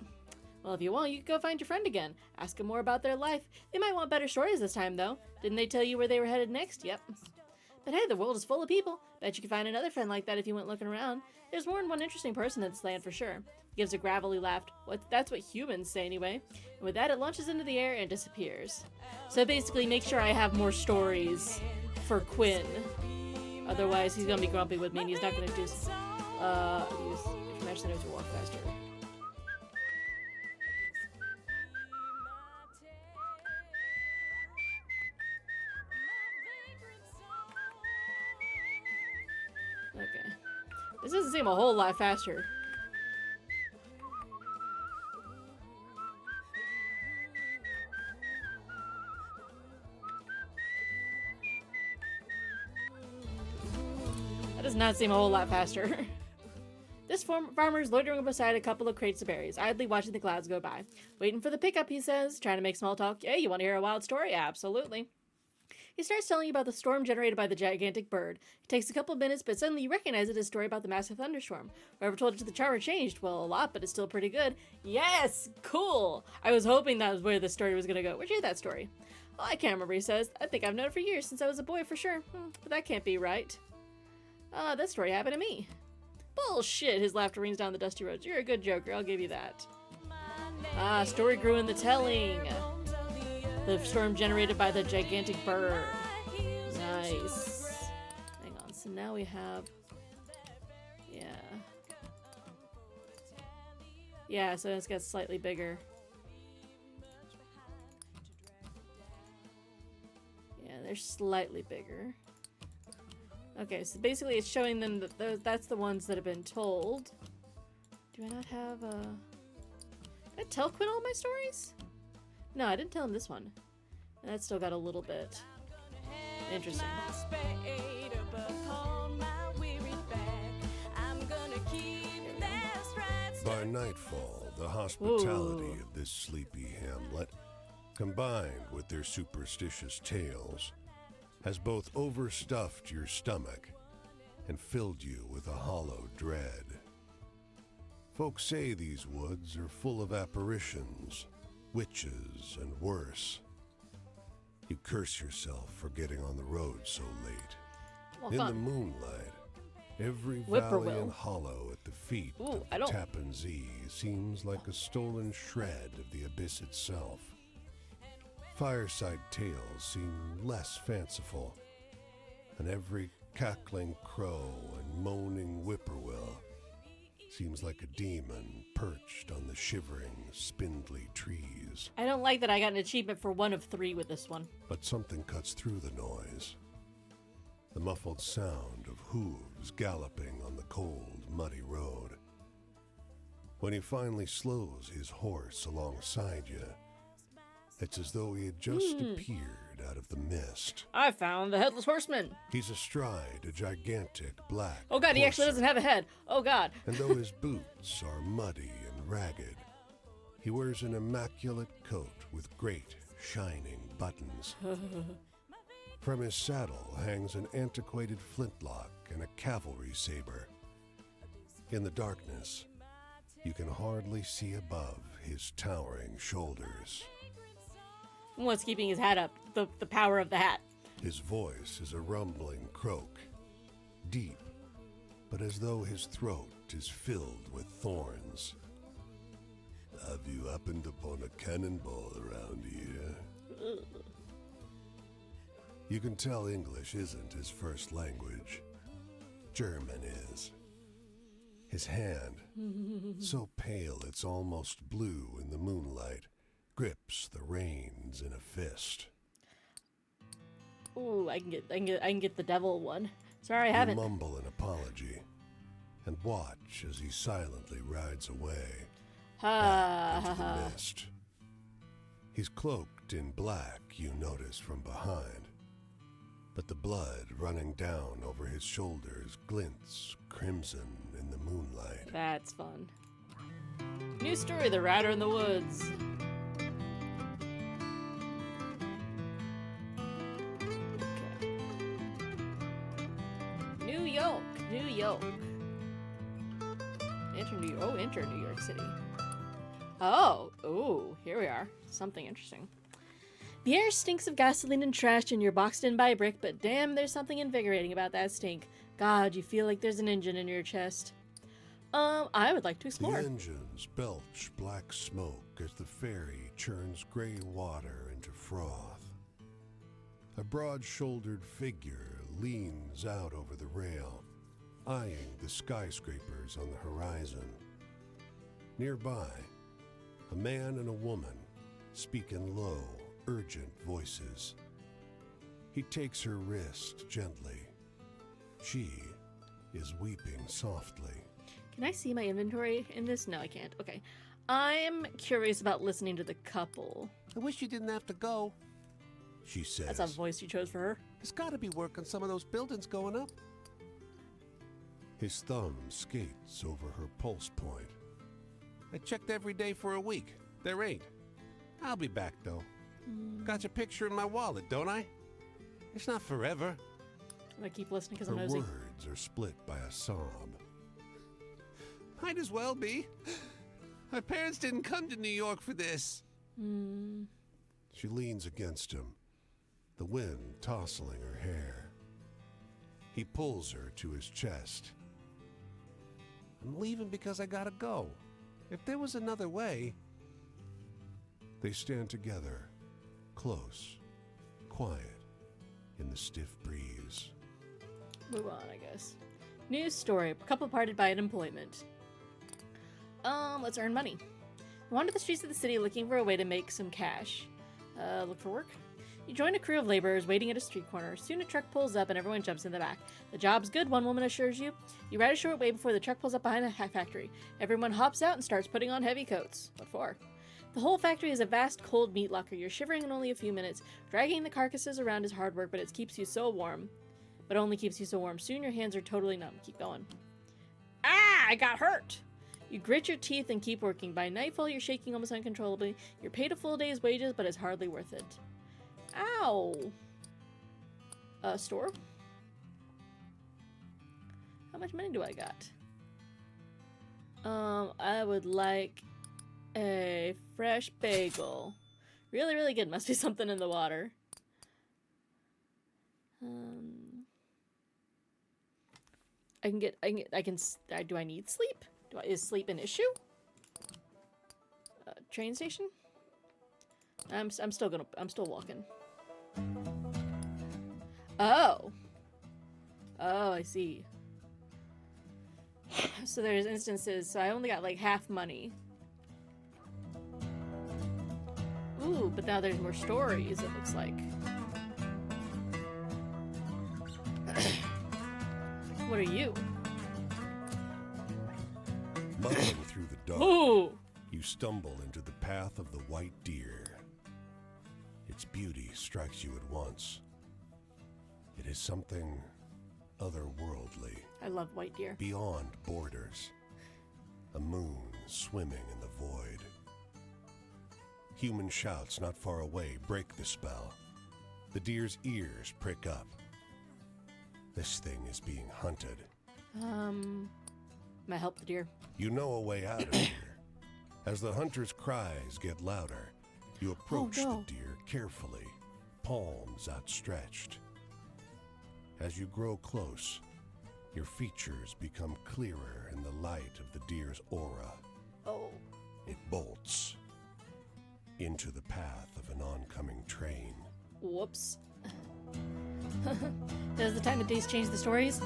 Well, if you want, you can go find your friend again. Ask them more about their life. They might want better stories this time, though. Didn't they tell you where they were headed next? Yep. But hey, the world is full of people. Bet you could find another friend like that if you went looking around. There's more than one interesting person in this land for sure. He gives a gravelly laugh. That's what humans say anyway. And with that, it launches into the air and disappears. So basically, make sure I have more stories for Quinn. Otherwise, he's gonna be grumpy with me, and he's not gonna do. Use information to walk faster. Okay. This doesn't seem a whole lot faster. That does not seem a whole lot faster. This farmer is loitering beside a couple of crates of berries, idly watching the clouds go by. Waiting for the pickup, he says, trying to make small talk. Hey, you want to hear a wild story? Absolutely. He starts telling you about the storm generated by the gigantic bird. It takes a couple of minutes, but suddenly you recognize it as a story about the massive thunderstorm. Whoever told it to the charmer changed. Well, a lot, but it's still pretty good. Yes! Cool! I was hoping that was where the story was going to go. Where'd you hear that story? Well, I can't remember, he says. I think I've known it for years, since I was a boy for sure. But that can't be right. That story happened to me. Bullshit! His laughter rings down the dusty roads. You're a good joker, I'll give you that. Story grew in the telling. The storm generated by the gigantic bird. Nice. Hang on, so now we have... Yeah. Yeah, so it's got slightly bigger. Yeah, they're slightly bigger. Okay, so basically it's showing them that that's the ones that have been told. Do I not have a... Did I tell Quinn all my stories? No, I didn't tell him this one. And that's still got a little bit. Interesting. By nightfall, the hospitality of this sleepy hamlet, combined with their superstitious tales, has both overstuffed your stomach and filled you with a hollow dread. Folks say these woods are full of apparitions, witches, and worse. You curse yourself for getting on the road so late. Well, In fun. the moonlight, every valley Whippoorwill. and hollow at the feet Ooh, of I the don't- Tappan Zee seems like a stolen shred of the abyss itself. Fireside tales seem less fanciful, and every cackling crow and moaning whippoorwill seems like a demon perched on the shivering, spindly trees. I don't like that I got an achievement for 1 of 3 with this one. But something cuts through the noise. The muffled sound of hooves galloping on the cold, muddy road. When he finally slows his horse alongside you, it's as though he had just appeared out of the mist. I found the Headless Horseman. He's astride a gigantic black Oh god, he actually horse, doesn't have a head. Oh god. and though his boots are muddy and ragged, he wears an immaculate coat with great, shining buttons. From his saddle hangs an antiquated flintlock and a cavalry saber. In the darkness, you can hardly see above his towering shoulders. What's keeping his hat up? The power of the hat. His voice is a rumbling croak, deep, but as though his throat is filled with thorns. Have you happened upon a cannonball around here? You can tell English isn't his first language. German is. His hand, so pale it's almost blue in the moonlight, grips the reins in a fist. Ooh, I can get the devil one. Sorry, I You haven't. mumble an apology and watch as he silently rides away Ha into ha the ha. mist. He's cloaked in black, you notice from behind, but the blood running down over his shoulders glints crimson in the moonlight. That's fun. New story, The Rider in the Woods. Okay. New York, New York. Enter New York City. Oh, ooh, here we are. Something interesting. The air stinks of gasoline and trash and you're boxed in by a brick, but damn, there's something invigorating about that stink. God, you feel like there's an engine in your chest. I would like to The explore. engines belch black smoke as the ferry churns gray water into froth. A broad-shouldered figure leans out over the rail, eyeing the skyscrapers on the horizon. Nearby, a man and a woman speak in low, urgent voices. He takes her wrist gently. She is weeping softly. Can I see my inventory in this? No, I can't. Okay. I'm curious about listening to the couple. I wish you didn't have to go. She says, That's a voice you chose for her. There's gotta be work on some of those buildings going up. His thumb skates over her pulse point. I checked every day for a week. There ain't. I'll be back, though. Got your picture in my wallet, don't I? It's not forever. I'm gonna keep listening because Her I'm nosy. words are split by a sob. Might as well be. My parents didn't come to New York for this. She leans against him, the wind tousling her hair. He pulls her to his chest. I'm leaving because I gotta go. If there was another way... They stand together, close, quiet, in the stiff breeze. Move on, I guess. News story. Couple parted by unemployment. Let's earn money. Wander the streets of the city looking for a way to make some cash. Look for work. You join a crew of laborers waiting at a street corner. Soon a truck pulls up and everyone jumps in the back. The job's good, one woman assures you. You ride a short way before the truck pulls up behind a factory. Everyone hops out and starts putting on heavy coats. What for? The whole factory is a vast cold meat locker. You're shivering in only a few minutes. Dragging the carcasses around is hard work, but it keeps you so warm. But only keeps you so warm. Soon your hands are totally numb. Keep going. Ah! I got hurt! You grit your teeth and keep working. By nightfall, you're shaking almost uncontrollably. You're paid a full day's wages, but it's hardly worth it. Ow! Store? How much money do I got? I would like a fresh bagel. Really, really good. Must be something in the water. Do I need sleep? Is sleep an issue? Train station? I'm still walking. Oh. Oh, I see. So there's instances, so I only got like half money. Ooh, but now there's more stories, it looks like. What are you? Muddling through the dark, Ooh! you stumble into the path of the white deer. Its beauty strikes you at once. It is something otherworldly, I love white deer. beyond borders. A moon swimming in the void. Human shouts not far away break the spell. The deer's ears prick up. This thing is being hunted. May I help the deer? You know a way out of here. As the hunter's cries get louder, you approach no. the deer carefully, palms outstretched. As you grow close, your features become clearer in the light of the deer's aura. Oh. It bolts into the path of an oncoming train. Whoops. Does the time of days change the stories?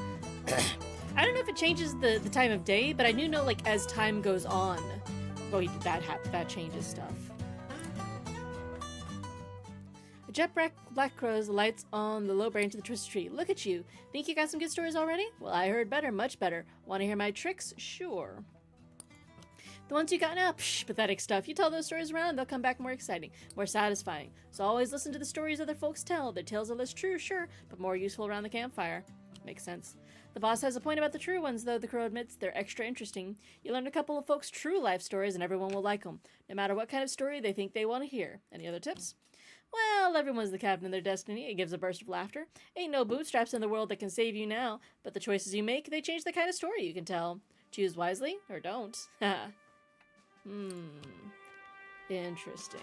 I don't know if it changes the time of day, but I do know, like, as time goes on, well, that changes stuff. A jet black crows lights on the low branch of the twisted tree. Look at you. Think you got some good stories already? Well, I heard better, much better. Want to hear my tricks? Sure. The ones you got now, psh, pathetic stuff. You tell those stories around, they'll come back more exciting, more satisfying. So always listen to the stories other folks tell. Their tales are less true, sure, but more useful around the campfire. Makes sense. The boss has a point about the true ones, though. The crow admits they're extra interesting. You learn a couple of folks' true life stories, and everyone will like them, no matter what kind of story they think they want to hear. Any other tips? Well, everyone's the captain of their destiny. It gives a burst of laughter. Ain't no bootstraps in the world that can save you now, but the choices you make, they change the kind of story you can tell. Choose wisely, or don't. Interesting.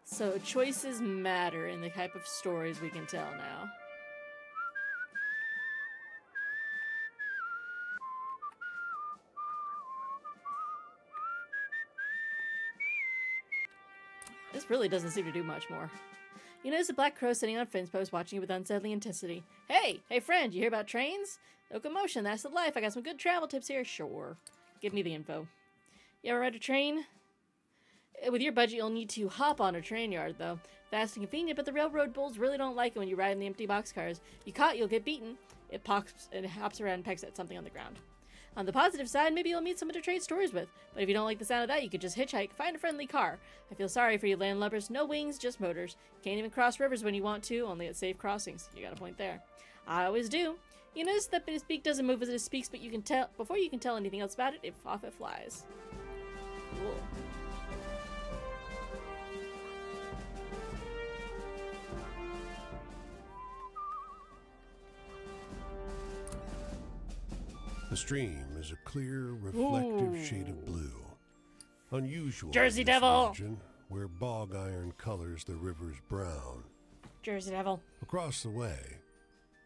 So choices matter in the type of stories we can tell now. This really doesn't seem to do much more. You notice a black crow sitting on fence post watching you with unsettling intensity. Hey friend, you hear about trains? Locomotion, that's the life. I got some good travel tips here. Sure. Give me the info. You ever ride a train? With your budget, you'll need to hop on a train yard, though. Fast and convenient, but the railroad bulls really don't like it when you ride in the empty boxcars. You caught, you'll get beaten. It pops and hops around and pecks at something on the ground. On the positive side, maybe you'll meet someone to trade stories with. But if you don't like the sound of that, you could just hitchhike, find a friendly car. I feel sorry for you landlubbers. No wings, just motors. Can't even cross rivers when you want to, only at safe crossings. You got a point there. I always do. You notice that his beak doesn't move as it speaks, but you can tell before you can tell anything else about it, off it flies. Cool. The stream is a clear, reflective shade of blue. Unusual Jersey in this Devil! region, where bog iron colors the river's brown. Jersey Devil. Across the way,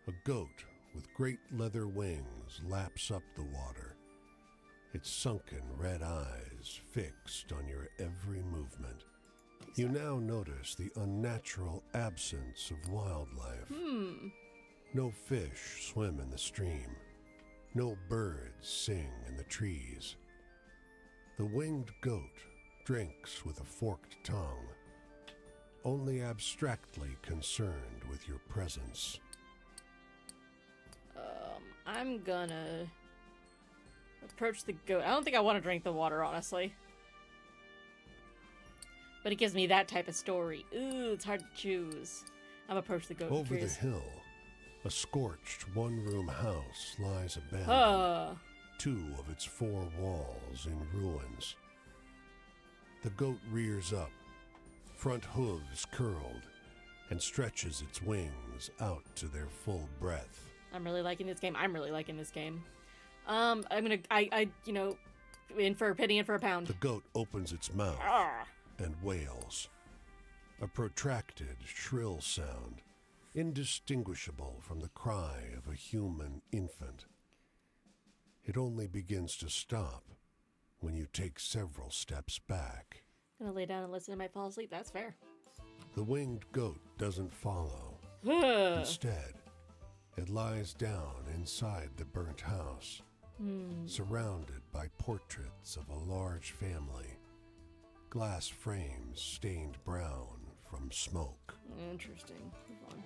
a goat with great leather wings laps up the water, its sunken red eyes fixed on your every movement. You now notice the unnatural absence of wildlife. No fish swim in the stream. No birds sing in the trees. The winged goat drinks with a forked tongue, only abstractly concerned with your presence. I'm gonna approach the goat. I don't think I want to drink the water, honestly. But it gives me that type of story. Ooh, it's hard to choose. I'm gonna approach the goat. Over the Curious. hill, a scorched one-room house lies abandoned. Two of its four walls in ruins. The goat rears up, front hooves curled, and stretches its wings out to their full breadth. I'm really liking this game. I'm really liking this game. You know, in for a penny, in for a pound. The goat opens its mouth Ah. and wails. A protracted, shrill sound, indistinguishable from the cry of a human infant. It only begins to stop when you take several steps back. Gonna lay down and listen. I might fall asleep. That's fair. The winged goat doesn't follow. Ugh. Instead, it lies down inside the burnt house, surrounded by portraits of a large family, glass frames stained brown from smoke. Interesting. Move on.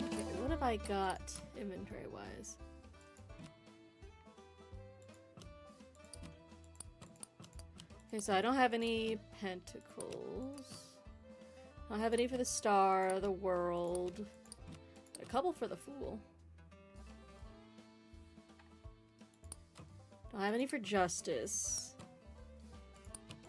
Okay, what have I got inventory-wise? Okay, so I don't have any pentacles. I don't have any for the star, the world. A couple for the fool. Don't have any for justice.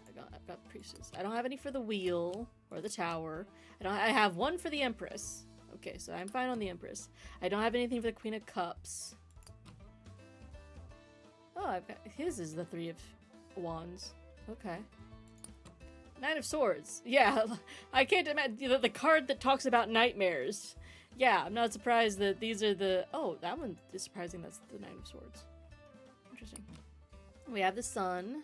I've got priestess. I don't have any for the wheel or the tower. I have one for the empress. Okay, so I'm fine on the empress. I don't have anything for the queen of cups. Oh, I've got his is the three of wands. Okay. Nine of swords. Yeah, I can't imagine the card that talks about nightmares. Yeah, I'm not surprised that these are the... Oh, that one is surprising. That's the Nine of Swords. Interesting. We have the sun.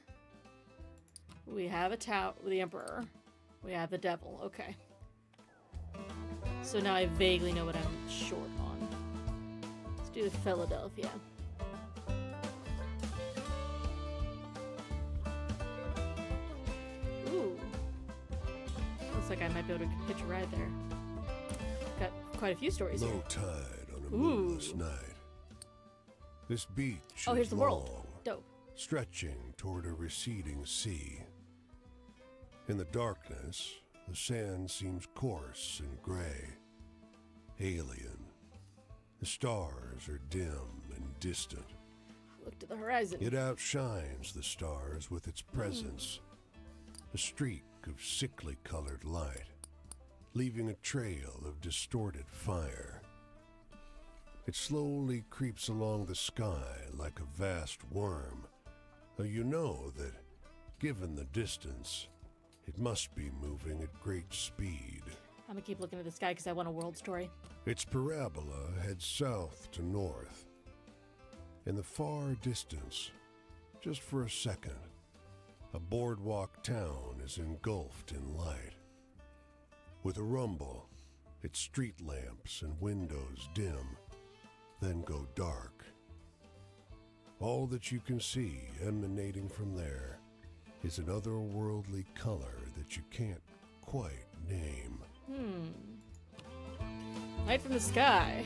We have a tower, the Emperor. We have the Devil. Okay. So now I vaguely know what I'm short on. Let's do Philadelphia. Ooh. Looks like I might be able to hitch a ride there. Got quite a few stories here. Low tide on a moonless night. This beach Oh, here's is the long, world. Dope. stretching toward a receding sea. In the darkness, the sand seems coarse and gray, alien. The stars are dim and distant. Look to the horizon. It outshines the stars with its presence, a streak of sickly colored light, leaving a trail of distorted fire. It slowly creeps along the sky like a vast worm, though you know that, given the distance, it must be moving at great speed. I'm gonna keep looking at the sky because I want a world story. Its parabola heads south to north. In the far distance, just for a second, a boardwalk town is engulfed in light. With a rumble, its street lamps and windows dim, then go dark. All that you can see emanating from there is an otherworldly color that you can't quite name. Light from the sky.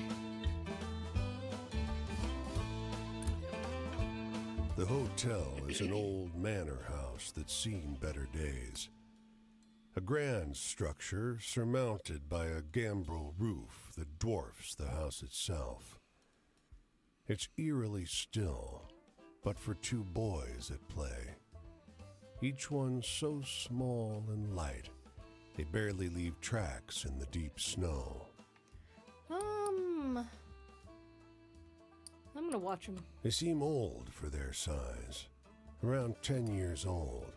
The hotel is an old manor house that's seen better days. A grand structure surmounted by a gambrel roof that dwarfs the house itself. It's eerily still, but for two boys at play. Each one so small and light, they barely leave tracks in the deep snow. I'm gonna watch them. They seem old for their size, around 10 years old.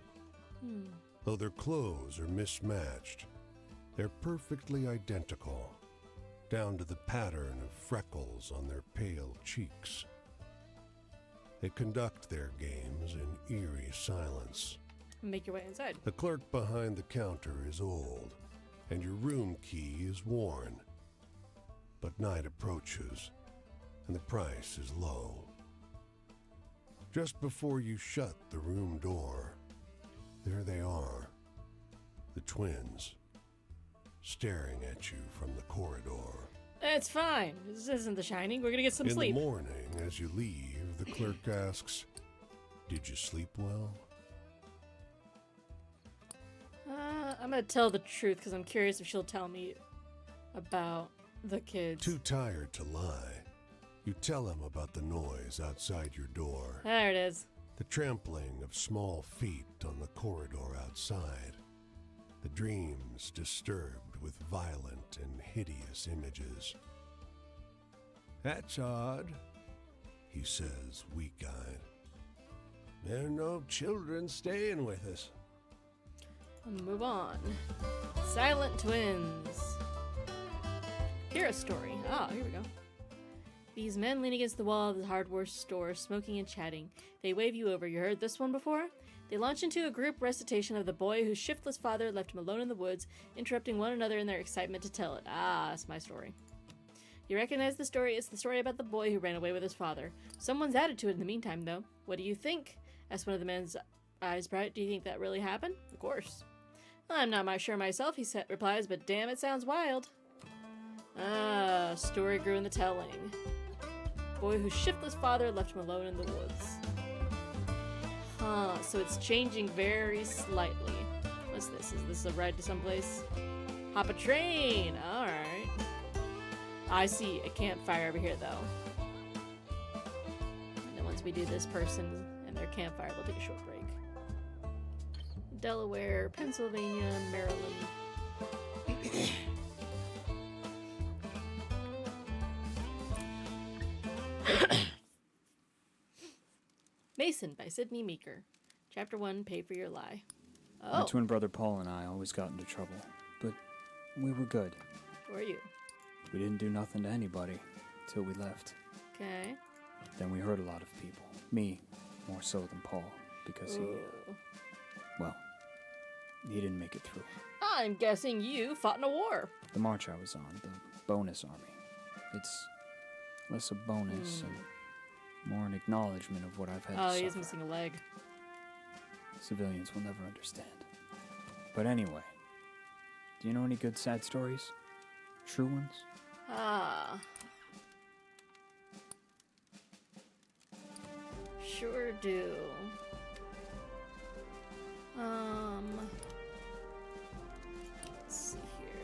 Though their clothes are mismatched, they're perfectly identical, down to the pattern of freckles on their pale cheeks. They conduct their games in eerie silence. Make your way inside. The clerk behind the counter is old, and your room key is worn. But night approaches, and the price is low. Just before you shut the room door, there they are, the twins, staring at you from the corridor. It's fine. This isn't The Shining. We're gonna get some In sleep. the morning, as you leave, the clerk asks, "Did you sleep well?" I'm gonna tell the truth because I'm curious if she'll tell me about the kids. Too tired to lie, you tell him about the noise outside your door. There it is. The trampling of small feet on the corridor outside. The dreams disturbed with violent and hideous images. "That's odd," he says, weak-eyed. "There are no children staying with us." Move on. Silent Twins. Hear a story. Here we go. These men lean against the wall of the hardware store, smoking and chatting. They wave you over. You heard this one before? They launch into a group recitation of the boy whose shiftless father left him alone in the woods, interrupting one another in their excitement to tell it. That's my story. You recognize the story. It's the story about the boy who ran away with his father. Someone's added to it in the meantime, though. What do you think? Asked one of the men's eyes bright. Do you think that really happened? Of course. I'm not sure myself, he replies, but damn, it sounds wild. Story grew in the telling. Boy whose shiftless father left him alone in the woods. So it's changing very slightly. What's this? Is this a ride to someplace? Hop a train! Alright. I see a campfire over here, though. And then once we do this person and their campfire, we'll take a short break. Delaware, Pennsylvania, Maryland. Mason by Sidney Meeker. Chapter 1, Pay for Your Lie. My twin brother Paul and I always got into trouble, but we were good. Who are you? We didn't do nothing to anybody till we left. Okay. Then we hurt a lot of people. Me, more so than Paul, because he didn't make it through. I'm guessing you fought in a war. The march I was on, the bonus army. It's less a bonus and more an acknowledgement of what I've had to suffer. He's missing a leg. Civilians will never understand. But anyway, do you know any good sad stories? True ones? Sure do. Let's see here.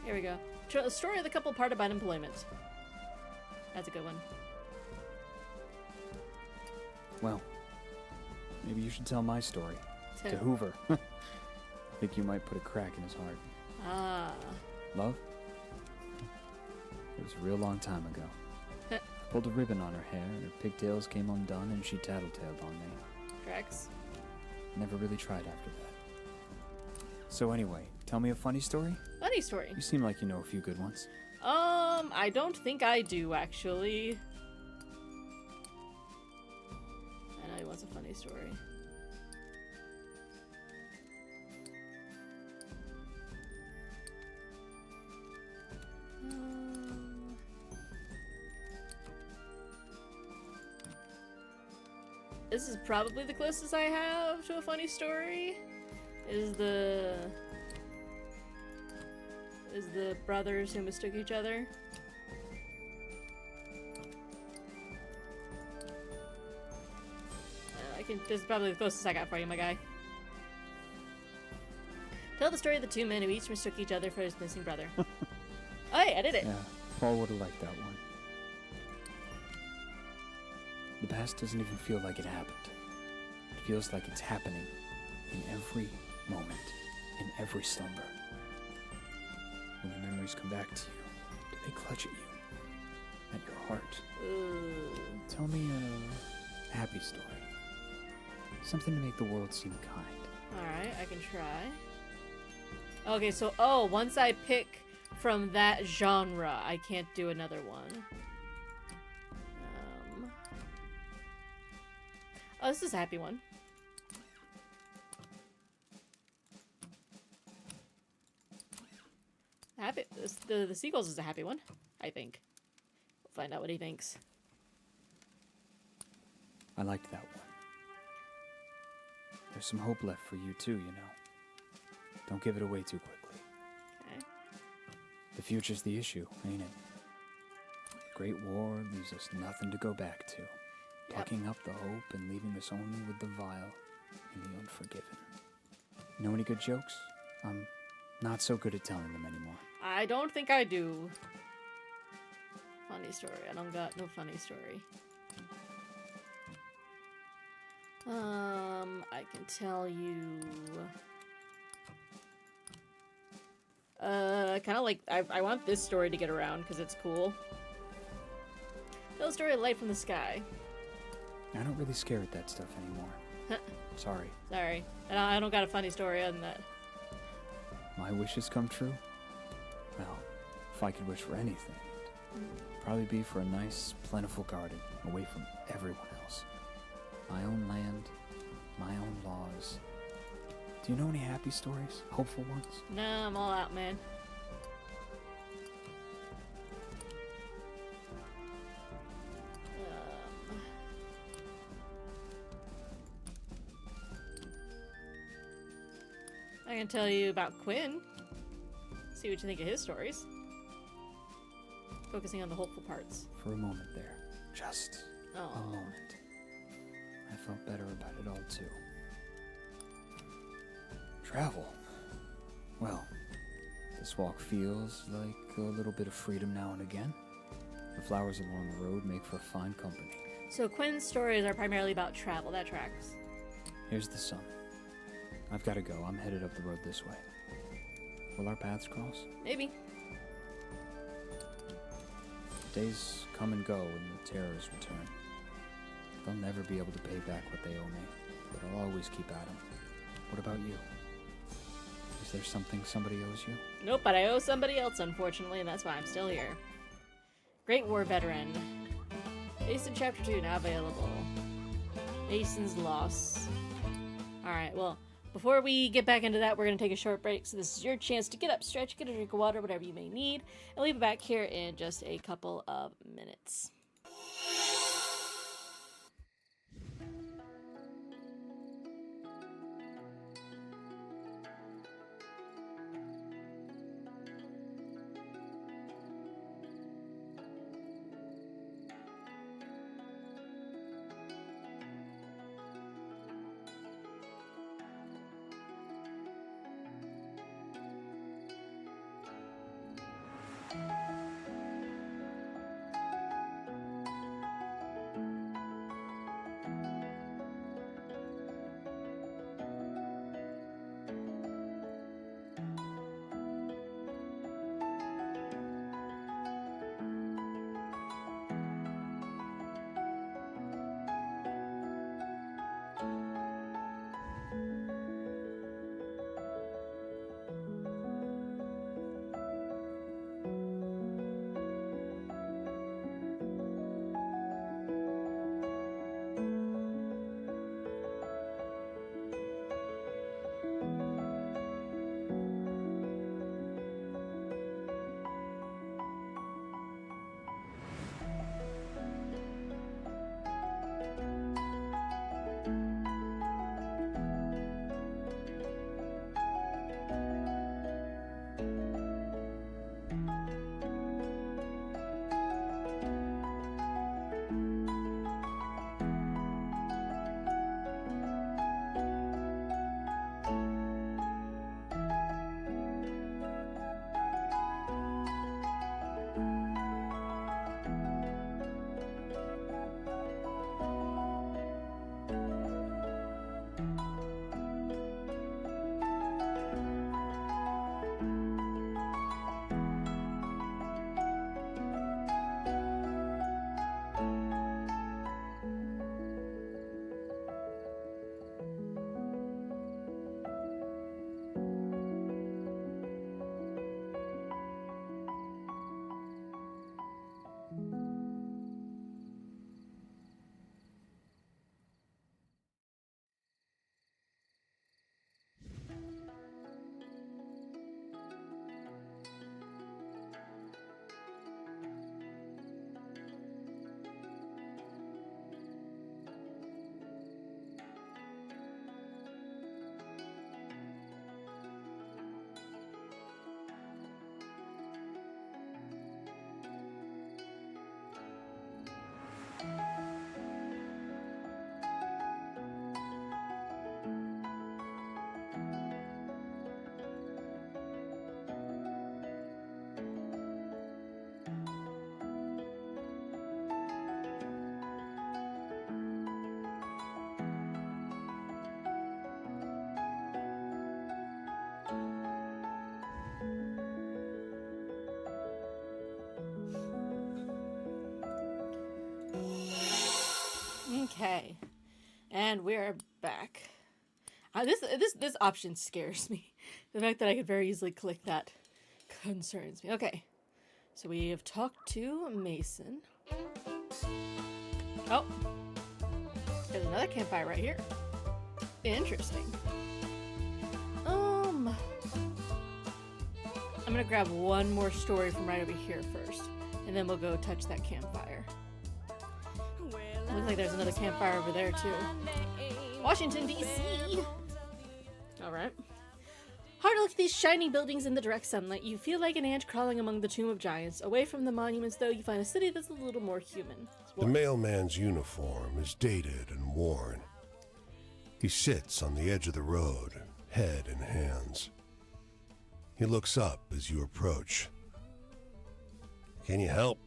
Here we go. The story of the couple parted by unemployment. That's a good one. Well, maybe you should tell my story to Hoover. I think you might put a crack in his heart. Love? It was a real long time ago. I pulled a ribbon on her hair, and her pigtails came undone, and she tattletaled on me. Tracks. Never really tried after that. So anyway, tell me a funny story? Funny story. You seem like you know a few good ones. I don't think I do, actually. I know he wants a funny story. This is probably the closest I have to a funny story. Is the is the brothers who mistook each other. This is probably the closest I got for you, my guy. Tell the story of the two men who each mistook each other for his missing brother. Oh, hey, I did it. Yeah, Paul would have liked that one. The past doesn't even feel like it happened. It feels like it's happening in every moment, in every slumber. When the memories come back to you, do they clutch at you, at your heart? Ooh. Tell me a happy story. Something to make the world seem kind. Alright, I can try. Okay, so, once I pick from that genre, I can't do another one. Oh, this is a happy one. The Seagulls is a happy one, I think. We'll find out what he thinks. I liked that one. There's some hope left for you too, you know. Don't give it away too quickly. Okay. The future's the issue, ain't it? Great War leaves us nothing to go back to. Plucking up the hope and leaving us only with the vile and the unforgiven. Know any good jokes? I'm not so good at telling them anymore. I don't think I do. Funny story. I don't got no funny story. I can tell you. Kind of like I want this story to get around because it's cool. Tell the story of Light from the Sky. I don't really scare at that stuff anymore. Sorry. Sorry, I don't got a funny story on that. My wishes come true? Well, if I could wish for anything, it'd probably be for a nice, plentiful garden away from everyone else. My own land, my own laws. Do you know any happy stories? Hopeful ones? Nah, I'm all out, man. I can tell you about Quinn. See what you think of his stories. Focusing on the hopeful parts. For a moment there. Just a moment. I felt better about it all too. Travel. Well, this walk feels like a little bit of freedom now and again. The flowers along the road make for fine company. So Quinn's stories are primarily about travel. That tracks. Here's the sun. I've got to go. I'm headed up the road this way. Will our paths cross? Maybe. Days come and go and the terrors return. They'll never be able to pay back what they owe me, but I'll always keep at them. What about you? Is there something somebody owes you? Nope, but I owe somebody else, unfortunately, and that's why I'm still here. Great War Veteran. Mason Chapter 2 now available. Mason's Loss. Alright, well, before we get back into that, we're going to take a short break, so this is your chance to get up, stretch, get a drink of water, whatever you may need, and we'll be back here in just a couple of minutes. Okay, and we're back. This option scares me. The fact that I could very easily click that concerns me. Okay, so we have talked to Mason. Oh, there's another campfire right here. Interesting. I'm gonna grab one more story from right over here first, and then we'll go touch that campfire. Looks like there's another campfire over there too. Washington, D.C. Alright. Hard to look at these shiny buildings in the direct sunlight. You feel like an ant crawling among the tomb of giants. Away from the monuments, though, you find a city that's a little more human. The mailman's uniform is dated and worn. He sits on the edge of the road, head in hands. He looks up as you approach. Can you help?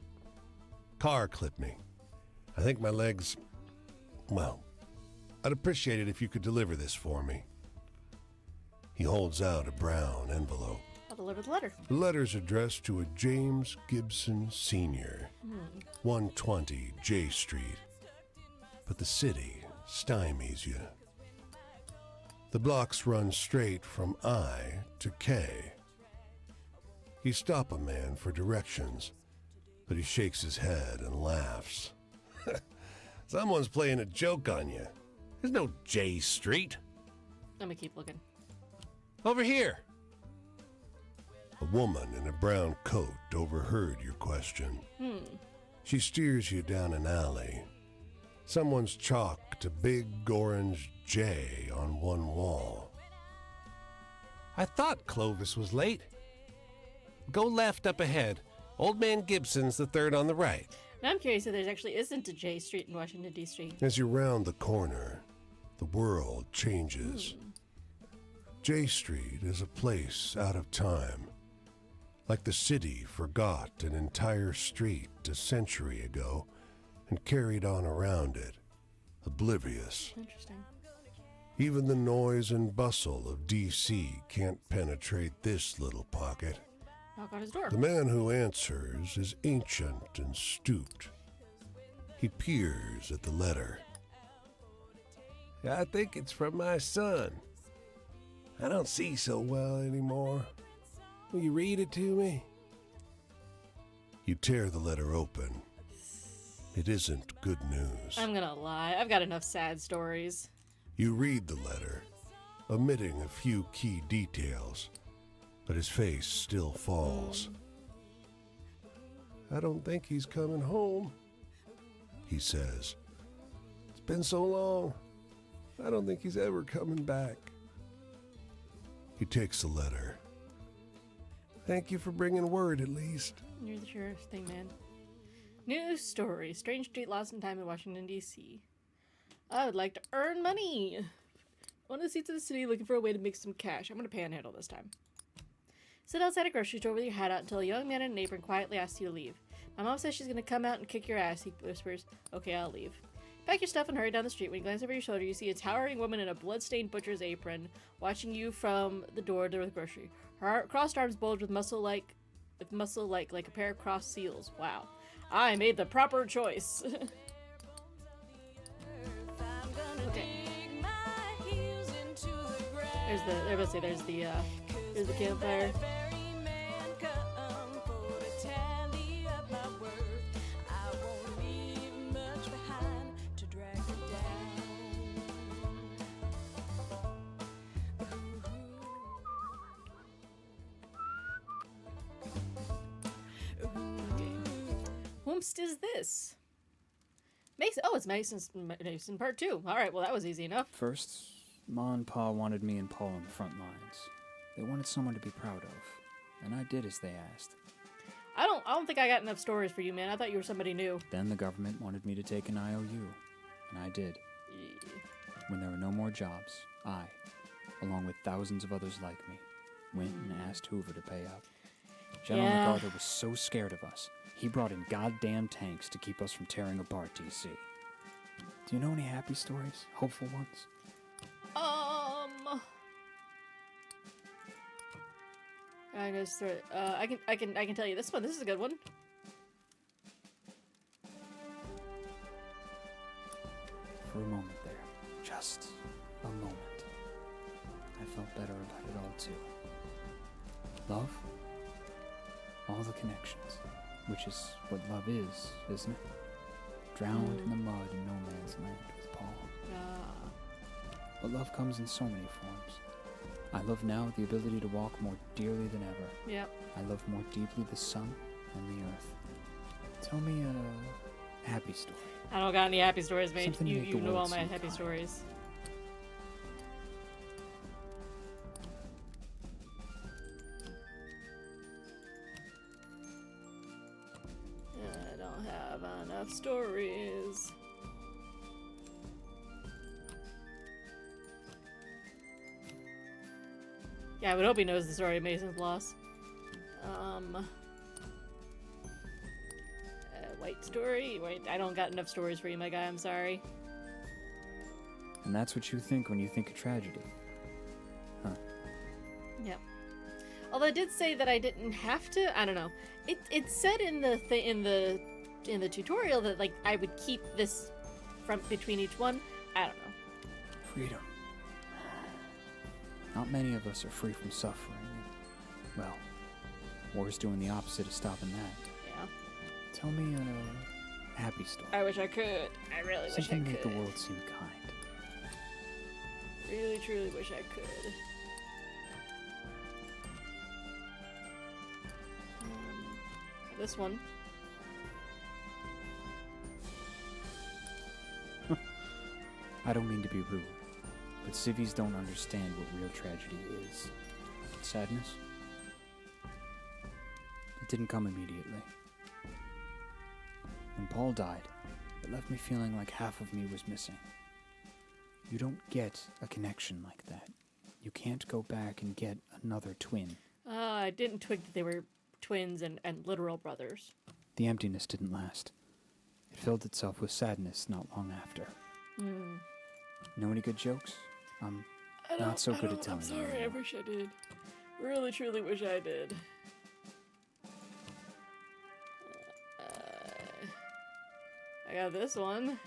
Car clipped me. I think my legs... Well, I'd appreciate it if you could deliver this for me. He holds out a brown envelope. I'll deliver the letter. The letter's addressed to a James Gibson Sr., 120 J Street. But the city stymies you. The blocks run straight from I to K. You stop a man for directions, but he shakes his head and laughs. Someone's playing a joke on you. There's no J Street. Let me keep looking. Over here. A woman in a brown coat overheard your question. She steers you down an alley. Someone's chalked a big orange J on one wall. I thought Clovis was late. Go left up ahead. Old Man Gibson's the third on the right. Now I'm curious if there actually isn't a J Street in Washington, D.C. As you round the corner, the world changes. J Street is a place out of time. Like the city forgot an entire street a century ago and carried on around it, oblivious. Interesting. Even the noise and bustle of D.C. can't penetrate this little pocket. Knock on his door. The man who answers is ancient and stooped. He peers at the letter. I think it's from my son. I don't see so well anymore. Will you read it to me? You tear the letter open. It isn't good news. I'm gonna lie. I've got enough sad stories. You read the letter, omitting a few key details, but his face still falls. I don't think he's coming home, he says. It's been so long. I don't think he's ever coming back. He takes the letter. Thank you for bringing word, at least. You're the surest thing, man. News story. Strange street lost in time in Washington, D.C. I would like to earn money. One of the seats of the city looking for a way to make some cash. I'm going to panhandle this time. Sit outside a grocery store with your hat out until a young man in an apron quietly asks you to leave. My mom says she's going to come out and kick your ass, he whispers. Okay, I'll leave. Pack your stuff and hurry down the street. When you glance over your shoulder, you see a towering woman in a blood-stained butcher's apron watching you from the door to the grocery. Her crossed arms bulge with muscle like a pair of crossed seals. Wow. I made the proper choice. Okay. There's the campfire. Whomst is this? Mason. Oh, it's Mason part 2. All right, well, that was easy enough. First, Ma and Pa wanted me and Paul on the front lines. They wanted someone to be proud of, and I did as they asked. I don't think I got enough stories for you, man. I thought you were somebody new. Then the government wanted me to take an IOU, and I did. When there were no more jobs, I, along with thousands of others like me, went and asked Hoover to pay up. General MacArthur was so scared of us, he brought in goddamn tanks to keep us from tearing apart D.C. Do you know any happy stories? Hopeful ones? I can tell you this one. This is a good one. For a moment there. Just a moment. I felt better about it all too. Love? All the connections. Which is what love is, isn't it? Drowned in the mud in no man's land with Paul. But love comes in so many forms. I love now the ability to walk more dearly than ever. Yep. I love more deeply the sun and the earth. Tell me a happy story. I don't got any happy stories, mate. Something to make You the know world all my seem happy kind. stories. I don't have enough stories. Yeah, I would hope he knows the story of Mason's loss. White story? Wait, I don't got enough stories for you, my guy. I'm sorry. And that's what you think when you think of tragedy. Yep. Although it did say that I didn't have to. I don't know. It said in the in the tutorial that like I would keep this from between each one. I don't know. Freedom. Not many of us are free from suffering. Well, war's doing the opposite of stopping that. Yeah. Tell me a happy story. I wish I could. I really wish I Something to could. make the world seem kind. Really, truly wish I could. This one. I don't mean to be rude, but civvies don't understand what real tragedy is. Sadness? It didn't come immediately. When Paul died, it left me feeling like half of me was missing. You don't get a connection like that. You can't go back and get another twin. I didn't twig that they were twins and literal brothers. The emptiness didn't last. It filled itself with sadness not long after. Know any good jokes? I'm not so good at telling I'm you sorry, I anymore. wish I did. Really, truly wish I did. I got this one.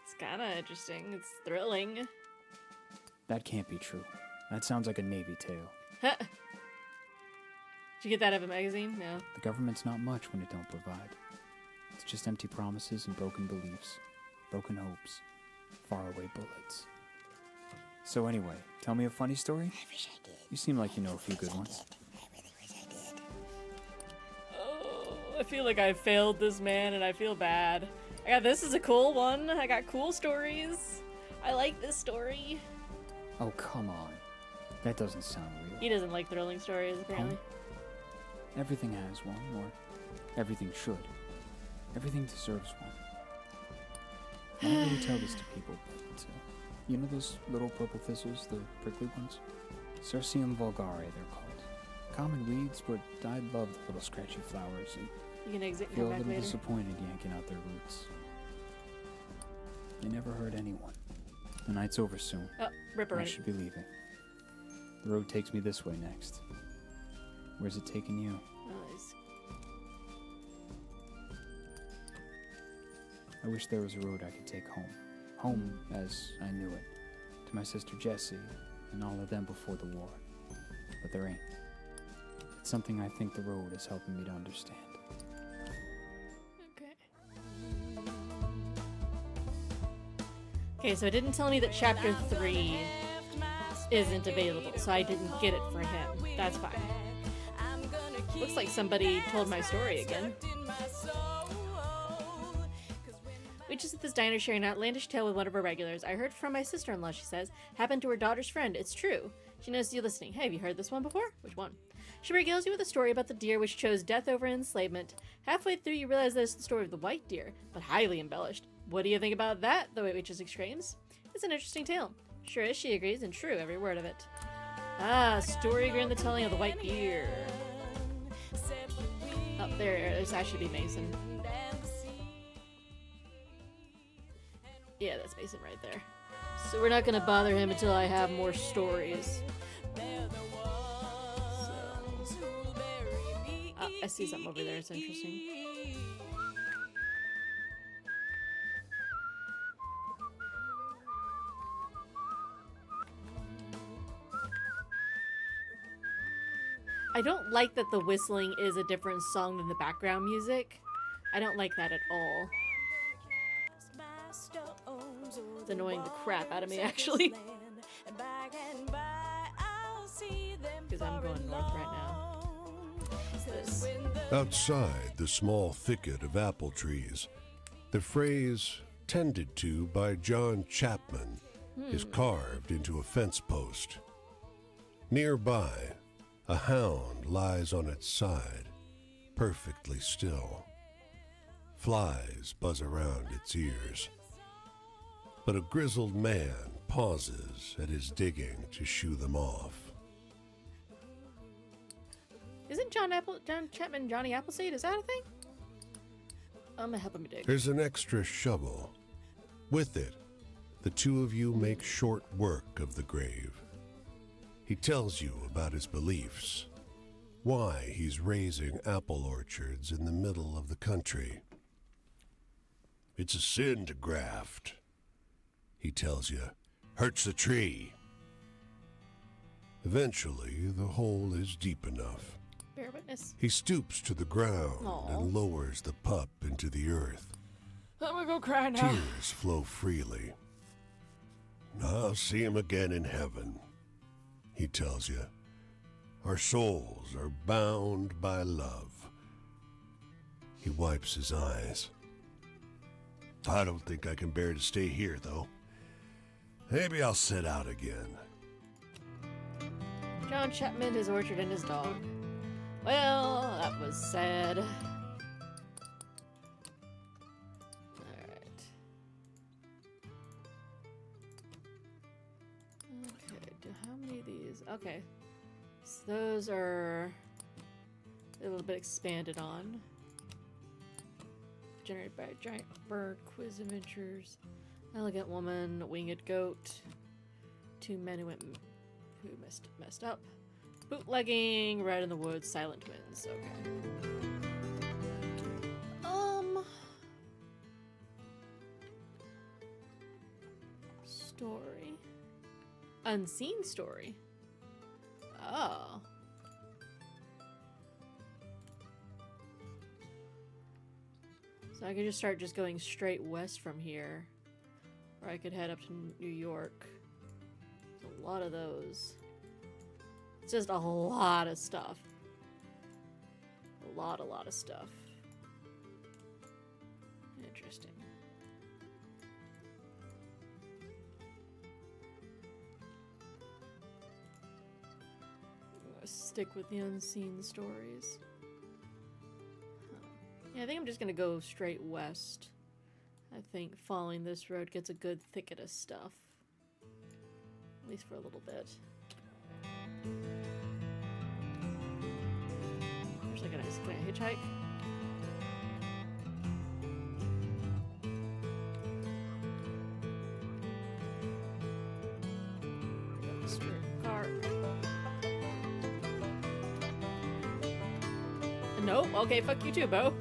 It's kind of interesting. It's thrilling. That can't be true. That sounds like a Navy tale. Did you get that out of a magazine? No. The government's not much when it don't provide. It's just empty promises and broken beliefs, broken hopes, faraway bullets. So anyway, tell me a funny story? I wish I did. You seem like you know a few good ones. Oh, I feel like I failed this man and I feel bad. I got this is a cool one. I got cool stories. I like this story. Oh, come on. That doesn't sound real. He doesn't like thrilling stories, apparently. Everything has one, or everything should. Everything deserves one. I don't really tell this to people, but you know those little purple thistles, the prickly ones? Cirsium vulgare, they're called. Common weeds, but I love the little scratchy flowers and You can exit and feel come a back little later. disappointed yanking out their roots. They never hurt anyone. The night's over soon. Oh, Ripper. I should be leaving. The road takes me this way next. Where's it taking you? Nice. I wish there was a road I could take home. Home as I knew it. To my sister Jessie and all of them before the war. But there ain't. It's something I think the road is helping me to understand. Okay. Okay, so it didn't tell me that chapter 3 isn't available, so I didn't get it for him. That's fine. Looks like somebody told my story again. We just at this diner sharing an outlandish tale with one of our regulars. I heard from my sister-in-law, she says. Happened to her daughter's friend. It's true. She knows you listening. Hey, have you heard this one before? Which one? She regales you with a story about the deer which chose death over enslavement. Halfway through, you realize that it's the story of the white deer, but highly embellished. What do you think about that? The witch exclaims. It's an interesting tale. Sure is, she agrees, and true, every word of it. Ah, story grand the telling of the white deer. Oh, there's actually Mason. Yeah, that's Mason right there. So we're not gonna bother him until I have more stories. I see something over there, it's interesting. I don't like that the whistling is a different song than the background music. I don't like that at all. It's annoying the crap out of me, actually. Because I'm going north right now. This. Outside the small thicket of apple trees, the phrase "tended to by John Chapman" is carved into a fence post. Nearby, a hound lies on its side, perfectly still. Flies buzz around its ears. But a grizzled man pauses at his digging to shoo them off. Isn't John Chapman Johnny Appleseed? Is that a thing? I'm gonna help him dig. There's an extra shovel. With it, the two of you make short work of the grave. He tells you about his beliefs, why he's raising apple orchards in the middle of the country. It's a sin to graft, he tells you. Hurts the tree. Eventually, the hole is deep enough. Bear witness. He stoops to the ground Aw. and lowers the pup into the earth. I'm gonna go cry now. Tears flow freely. I'll see him again in heaven, he tells you. Our souls are bound by love. He wipes his eyes. I don't think I can bear to stay here, though. Maybe I'll set out again. John Chapman, his orchard, and his dog. Well, that was sad. Alright. Okay, how many of these? Okay. So those are a little bit expanded on. Generated by a giant bird, quiz adventures, elegant woman, winged goat, two men who messed up. Bootlegging, Red in the Woods, Silent Twins. Okay. Story. Unseen story. Oh. So I could just start going straight west from here. Or I could head up to New York. There's a lot of those. It's just a lot of stuff. A lot of stuff. Interesting. I'm gonna stick with the unseen stories. Huh. Yeah, I think I'm just gonna go straight west. I think following this road gets a good thicket of stuff. At least for a little bit. There's like a nice, can I hitchhike? Car. Nope. Okay, fuck you too, Bo.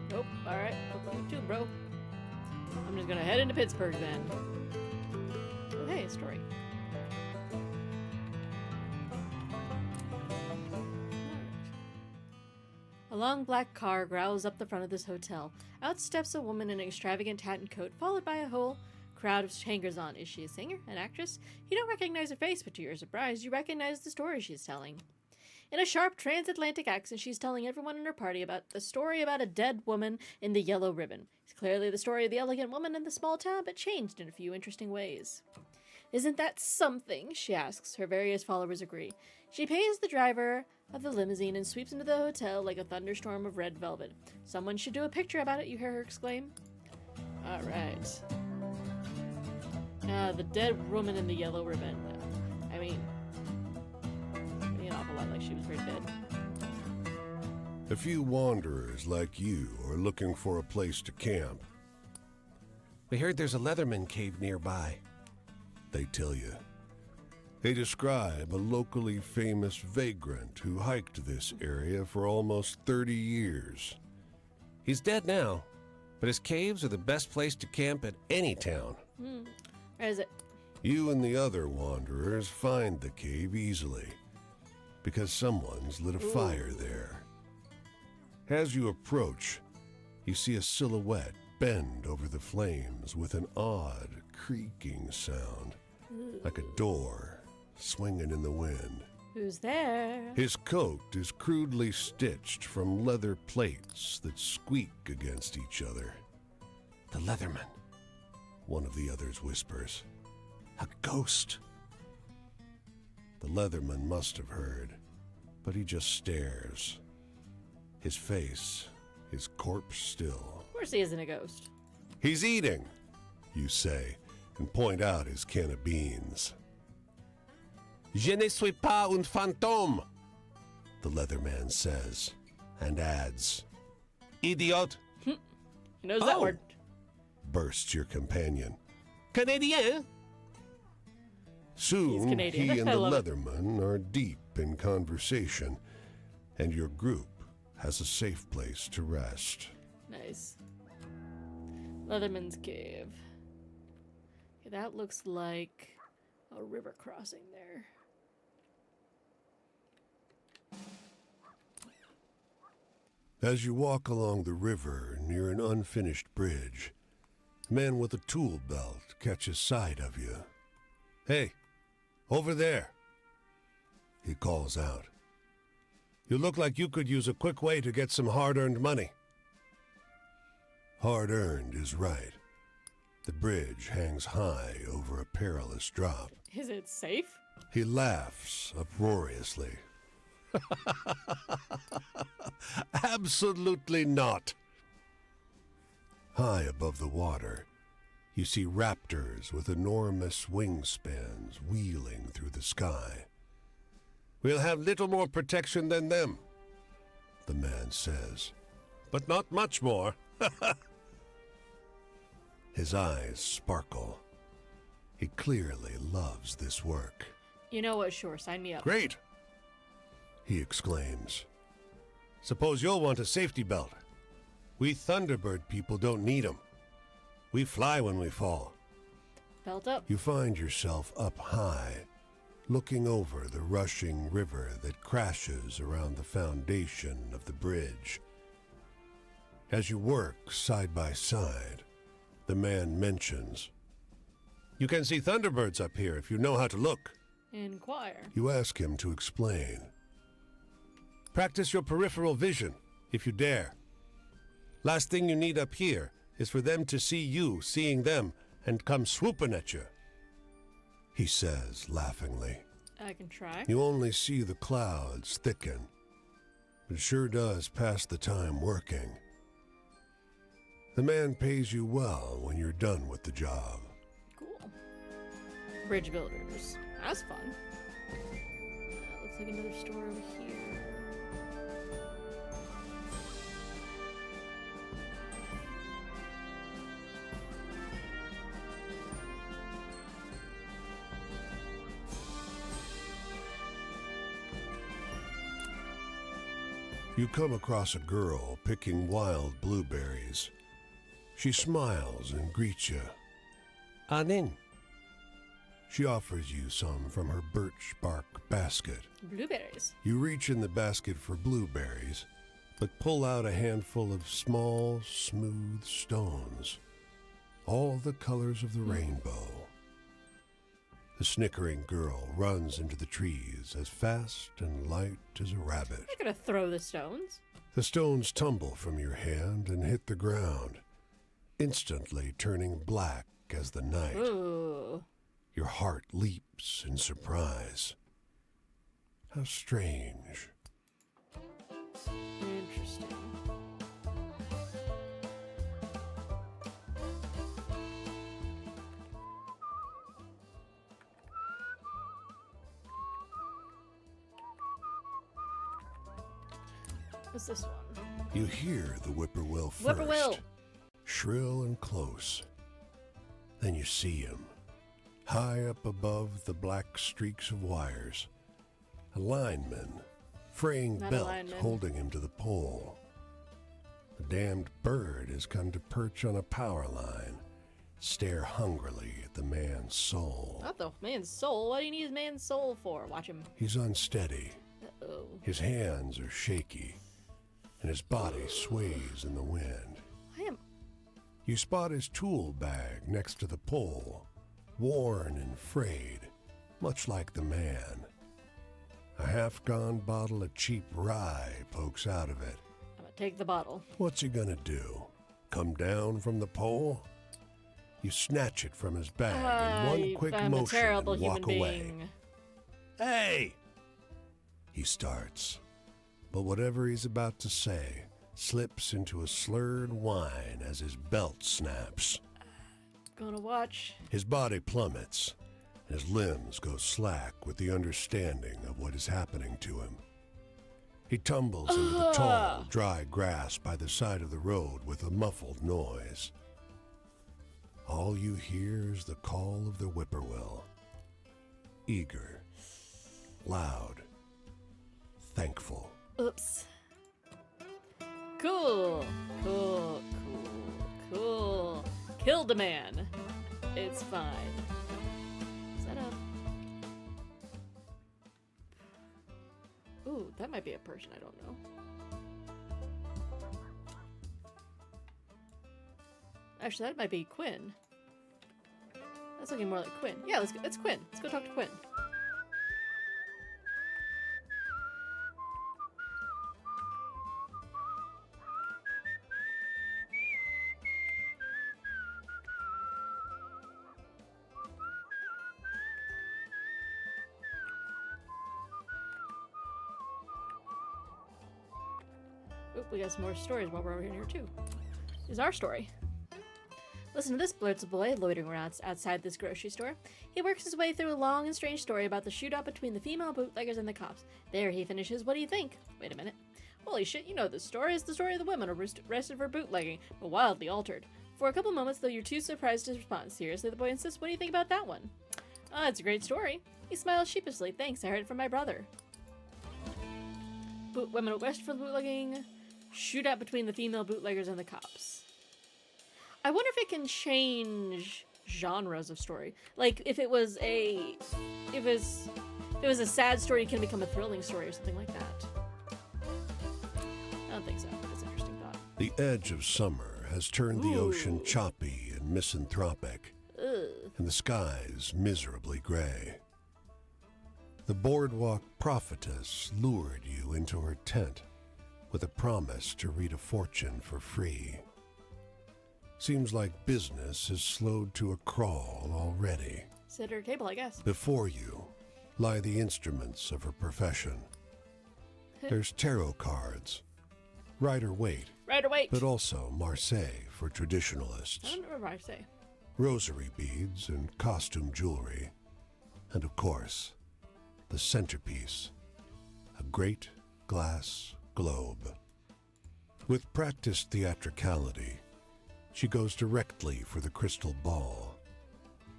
Nope. Alright. Fuck you too, bro. I'm just gonna head into Pittsburgh then. Oh, hey, a story. A long black car growls up the front of this hotel. Out steps a woman in an extravagant hat and coat, followed by a whole crowd of hangers-on. Is she a singer? An actress? You don't recognize her face, but to your surprise, you recognize the story she's telling. In a sharp transatlantic accent, she's telling everyone in her party about the story about a dead woman in the yellow ribbon. It's clearly the story of the elegant woman in the small town, but changed in a few interesting ways. Isn't that something? She asks. Her various followers agree. She pays the driver of the limousine and sweeps into the hotel like a thunderstorm of red velvet. Someone should do a picture about it, you hear her exclaim. All right. The dead woman in the yellow ribbon. I mean, an awful lot like she was very dead. A few wanderers like you are looking for a place to camp. We heard there's a Leatherman cave nearby. They tell you. They describe a locally famous vagrant who hiked this area for almost 30 years. He's dead now, but his caves are the best place to camp at any town. Where is it? You and the other wanderers find the cave easily, because someone's lit a fire there. As you approach, you see a silhouette bend over the flames with an odd creaking sound, like a door swinging in the wind. Who's there? His coat is crudely stitched from leather plates that squeak against each other. The Leatherman, one of the others whispers. A ghost. The Leatherman must have heard, but he just stares. His face is corpse still. Of course he isn't a ghost. He's eating, you say, and point out his can of beans. Je ne suis pas un fantôme, the Leatherman says, and adds, Idiot, He knows that Oh. word. bursts your companion. Canadien? Soon, Canadian. he and I the love it. Leatherman are deep in conversation, and your group has a safe place to rest. Nice. Leatherman's Cave. Okay, that looks like a river crossing there. As you walk along the river near an unfinished bridge, a man with a tool belt catches sight of you. Hey, over there, he calls out. You look like you could use a quick way to get some hard-earned money. Hard-earned is right. The bridge hangs high over a perilous drop. Is it safe? He laughs uproariously. Absolutely not. High above the water, you see raptors with enormous wingspans wheeling through the sky. We'll have little more protection than them, the man says, but not much more. His eyes sparkle. He clearly loves this work. You know what? Sure, sign me up. Great, he exclaims. Suppose you'll want a safety belt. We Thunderbird people don't need 'em. We fly when we fall. Belt up. You find yourself up high, looking over the rushing river that crashes around the foundation of the bridge. As you work side by side, the man mentions, You can see Thunderbirds up here if you know how to look. Inquire. You ask him to explain. Practice your peripheral vision, if you dare. Last thing you need up here is for them to see you seeing them and come swooping at you, he says laughingly. I can try. You only see the clouds thicken. It sure does pass the time working. The man pays you well when you're done with the job. Cool. Bridge builders. That's fun. Looks like another store over here. You come across a girl picking wild blueberries. She smiles and greets you. Anin. She offers you some from her birch bark basket. Blueberries. You reach in the basket for blueberries, but pull out a handful of small, smooth stones, all the colors of the rainbow. The snickering girl runs into the trees as fast and light as a rabbit. I'm not gonna throw the stones. The stones tumble from your hand and hit the ground, instantly turning black as the night. Ooh. Your heart leaps in surprise. How strange. Interesting. What's this one? You hear the whippoorwill first. Whippoorwill. Shrill and close. Then you see him, high up above the black streaks of wires. A lineman, fraying Not a belt lineman. holding him to the pole. The damned bird has come to perch on a power line, stare hungrily at the man's soul. Not the man's soul. What do you need his man's soul for? Watch him. He's unsteady. Uh-oh. His hands are shaky, and his body sways in the wind. I am. You spot his tool bag next to the pole, worn and frayed, much like the man. A half-gone bottle of cheap rye pokes out of it. I'm gonna take the bottle. What's he gonna do? Come down from the pole? You snatch it from his bag in one quick I'm motion a terrible and walk human away. being. Hey! He starts, but whatever he's about to say slips into a slurred whine as his belt snaps. Gonna watch. His body plummets, and his limbs go slack with the understanding of what is happening to him. He tumbles into the tall, dry grass by the side of the road with a muffled noise. All you hear is the call of the whippoorwill. Eager, loud, thankful. Oops. Cool. Cool. Cool. Cool. Killed a man. It's fine. Is that a... Ooh, that might be a person I don't know. Actually, that might be Quinn. That's looking more like Quinn. Yeah, let's go. It's Quinn. Let's go talk to Quinn. Oop, we got some more stories while we're over here too. This is our story. Listen to this, blurts a boy loitering around outside this grocery store. He works his way through a long and strange story about the shootout between the female bootleggers and the cops. There he finishes. What do you think? Wait a minute. Holy shit, you know this story. It's the story of the women arrested for bootlegging, but wildly altered. For a couple moments, though you're too surprised to respond seriously, the boy insists, what do you think about that one? Ah, it's a great story. He smiles sheepishly. Thanks, I heard it from my brother. Women arrested for bootlegging. Shootout between the female bootleggers and the cops. I wonder if it can change genres of story. Like if it was a sad story, it can become a thrilling story or something like that. I don't think so. That's an interesting thought. The edge of summer has turned the ocean choppy and misanthropic, and the skies miserably gray. The boardwalk prophetess lured you into her tent with a promise to read a fortune for free. Seems like business has slowed to a crawl already. Sit at her table, I guess. Before you lie the instruments of her profession. There's tarot cards, Rider-Waite, Rider-Waite. but also Marseille for traditionalists, I don't remember what I say. rosary beads and costume jewelry, and of course, the centerpiece, a great glass globe. With practiced theatricality, she goes directly for the crystal ball,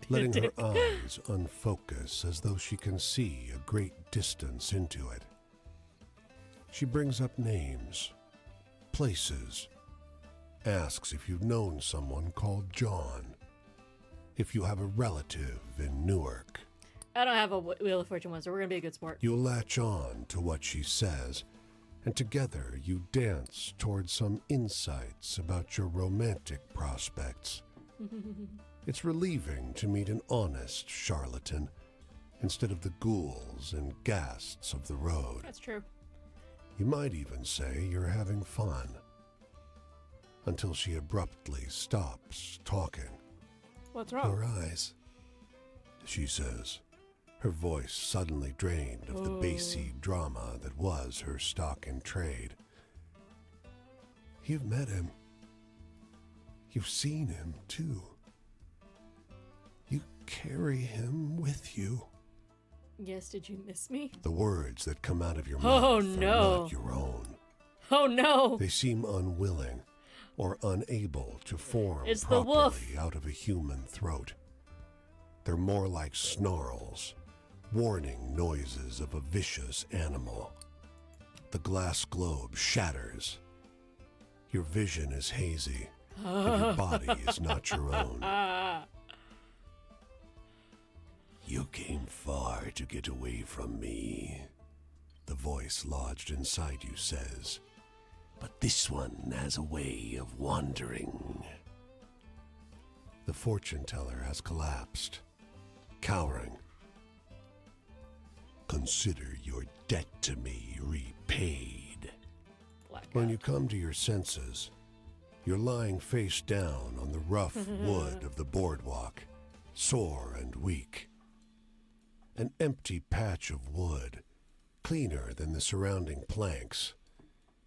letting her eyes unfocus as though she can see a great distance into it. She brings up names, places, asks if you've known someone called John, if you have a relative in Newark. I don't have a Wheel of Fortune one, so we're gonna be a good sport. You latch on to what she says, and together you dance towards some insights about your romantic prospects. It's relieving to meet an honest charlatan instead of the ghouls and ghasts of the road. That's true. You might even say you're having fun. Until she abruptly stops talking. What's wrong? Your eyes, she says, her voice suddenly drained of the bassy drama that was her stock in trade. You've met him. You've seen him, too. You carry him with you. Yes, did you miss me? The words that come out of your Oh, mouth no. are not your own. Oh no! They seem unwilling, or unable to form It's the properly wolf. out of a human throat. They're more like snarls, warning noises of a vicious animal. The glass globe shatters. Your vision is hazy, and your body is not your own. You came far to get away from me, the voice lodged inside you says. But this one has a way of wandering. The fortune teller has collapsed, cowering. Consider your debt to me repaid. When you come to your senses, you're lying face down on the rough wood of the boardwalk, sore and weak. An empty patch of wood, cleaner than the surrounding planks,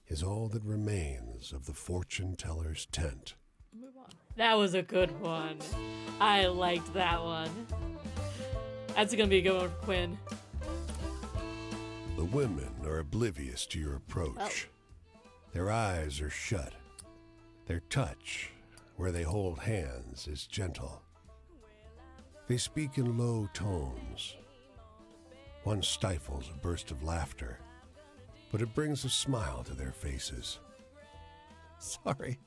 is all that remains of the fortune teller's tent. That was a good one. I liked that one. That's gonna be a good one for Quinn. The women are oblivious to your approach. Their eyes are shut. Their touch, where they hold hands, is gentle. They speak in low tones. One stifles a burst of laughter, but it brings a smile to their faces. Sorry,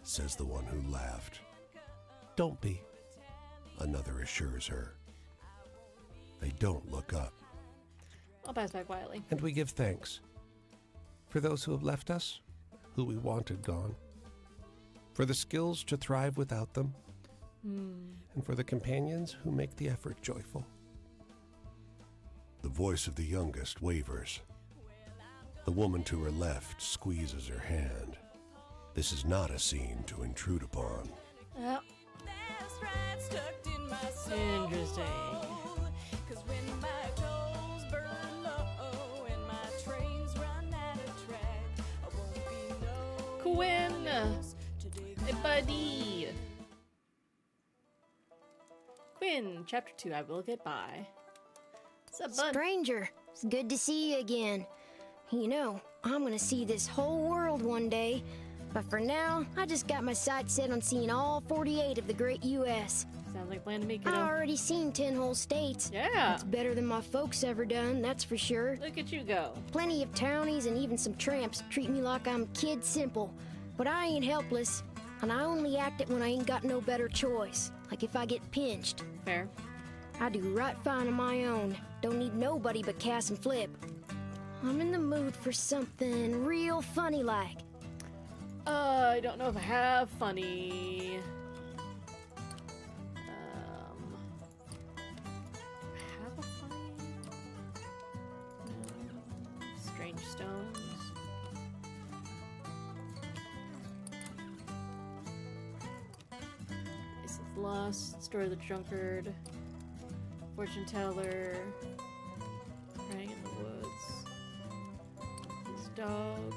says the one who laughed. Don't be, another assures her. They don't look up. I'll pass by quietly. And we give thanks for those who have left us, who we wanted gone, for the skills to thrive without them, and for the companions who make the effort joyful. The voice of the youngest wavers. The woman to her left squeezes her hand. This is not a scene to intrude upon. Oh, That's right, stuck in my soul. interesting. 'Cause when my coals burn low and my trains run out of track, I won't be no Quinn! to dig Hey, buddy! Quinn, Chapter 2, I will get by. What's up, bud? Stranger, it's good to see you again. You know, I'm gonna see this whole world one day, but for now, I just got my sights set on seeing all 48 of the great U.S. Sounds like a plan to me, I kiddo. already seen 10 whole states. Yeah! It's better than my folks ever done, that's for sure. Look at you go. Plenty of townies and even some tramps treat me like I'm kid simple. But I ain't helpless, and I only act it when I ain't got no better choice. Like if I get pinched. Fair. I do right fine on my own. Don't need nobody but Cass and Flip. I'm in the mood for something real funny like. I don't know if I have funny. Have a funny? No. Strange stones. Ace of Lust, Story of the Drunkard, Fortune Teller, Praying in the Woods, His Dog.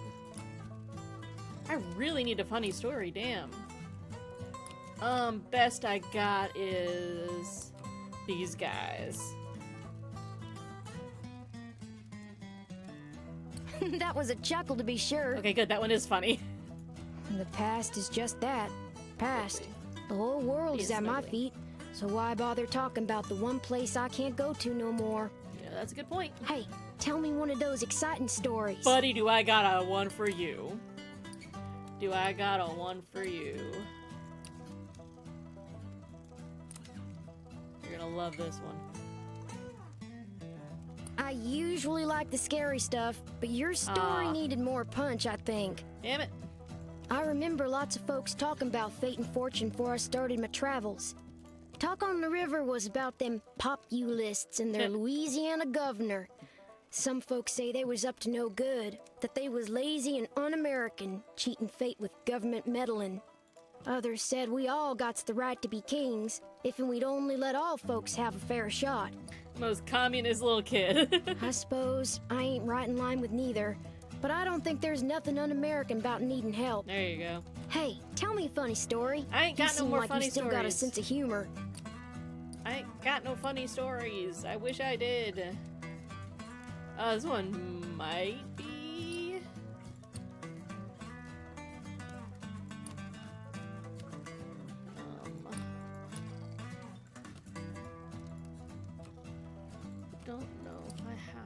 I really need a funny story, damn. Best I got is these guys. That was a chuckle to be sure. Okay, good, that one is funny. The past is just that. Past. The whole world is Yes, at my ugly. feet. So why bother talking about the one place I can't go to no more? Yeah, that's a good point. Hey, tell me one of those exciting stories. Buddy, do I got a one for you? Do I got a one for you? You're gonna love this one. I usually like the scary stuff, but your story Aw. needed more punch, I think. Damn it. I remember lots of folks talking about fate and fortune before I started my travels. Talk on the River was about them populists and their Louisiana governor. Some folks say they was up to no good, that they was lazy and un-American, cheating fate with government meddling. Others said we all gots the right to be kings, if and we'd only let all folks have a fair shot. Most communist little kid. I suppose I ain't right in line with neither, but I don't think there's nothing un-American about needing help. There you go. Hey, tell me a funny story. I ain't You got no seem more like funny you still got a stories. sense of humor. I ain't got no funny stories. I wish I did. This one might be don't know if I have.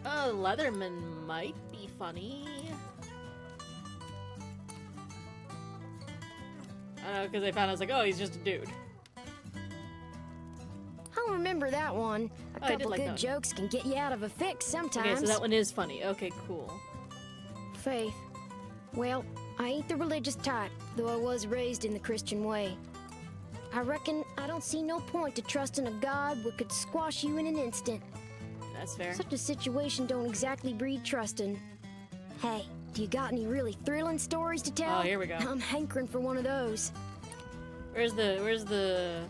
Oh, Leatherman might be funny. I don't know, because I found I was like, oh, he's just a dude. I'll remember that one. A Oh, I did couple like good that one. jokes can get you out of a fix sometimes. Okay, so that one is funny. Okay, cool. Faith. Well, I ain't the religious type, though I was raised in the Christian way. I reckon I don't see no point to trusting a God what could squash you in an instant. That's fair. Such a situation don't exactly breed trusting. Hey, do you got any really thrilling stories to tell? Oh, here we go. I'm hankering for one of those. Where's the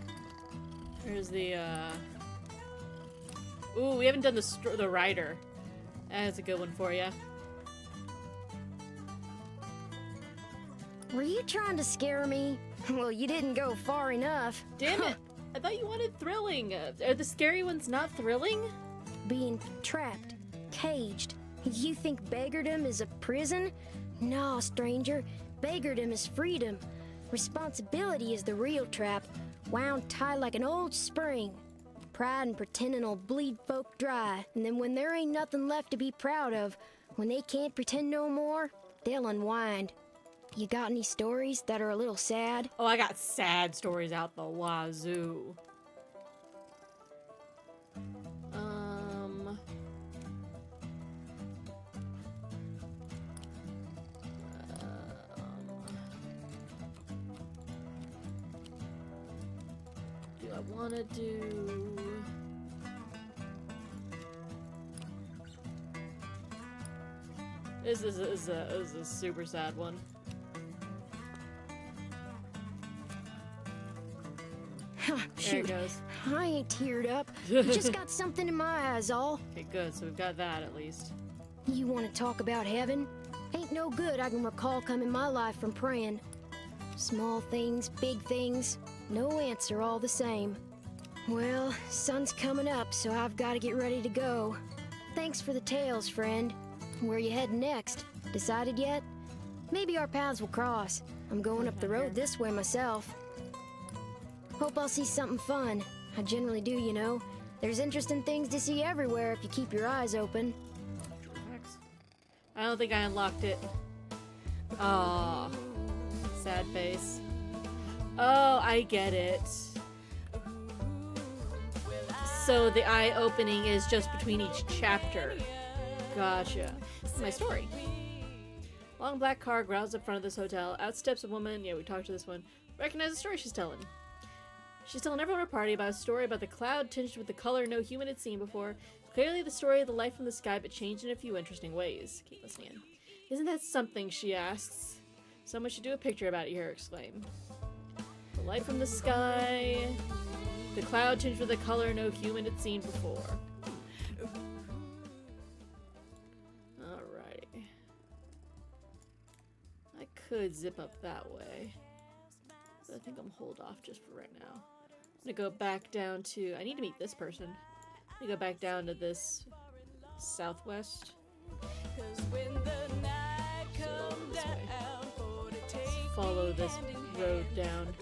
Ooh, we haven't done the rider. That's a good one for you. Were you trying to scare me? Well, you didn't go far enough. Damn it! I thought you wanted thrilling. Are the scary ones not thrilling? Being trapped, caged. You think beggardom is a prison? No, stranger. Beggardom is freedom. Responsibility is the real trap, wound tight like an old spring. Pride and pretending'll bleed folk dry, and then when there ain't nothing left to be proud of, when they can't pretend no more, they'll unwind. You got any stories that are a little sad? Oh, I got sad stories out the wazoo. Do I want to do? This is a super sad one. There it Shoot, goes. I ain't teared up. I just got something in my eyes, all. Okay, good. So we've got that at least. You want to talk about heaven? Ain't no good I can recall coming my life from praying. Small things, big things, no answer all the same. Well, sun's coming up, so I've got to get ready to go. Thanks for the tales, friend. Where you heading next? Decided yet? Maybe our paths will cross. I'm going up the road this way myself. Hope I'll see something fun. I generally do, you know. There's interesting things to see everywhere if you keep your eyes open. I don't think I unlocked it. Oh, sad face. Oh, I get it. So the eye opening is just between each chapter. Gotcha. This is my story. Long black car growls up front of this hotel. Out steps a woman. Yeah, we talked to this one. Recognize the story she's telling. She's telling everyone at a party about a story about the cloud tinged with the color no human had seen before. Clearly the story of the light from the sky, but changed in a few interesting ways. Keep listening. Isn't that something, she asks. Someone should do a picture about it, you hear her exclaim. The light from the sky, the cloud tinged with a color no human had seen before. Alrighty. I could zip up that way, but I think I'm hold off just for right now. I'm gonna go back down to, I need to meet this person. I'm gonna go back down to this southwest. Follow this road down.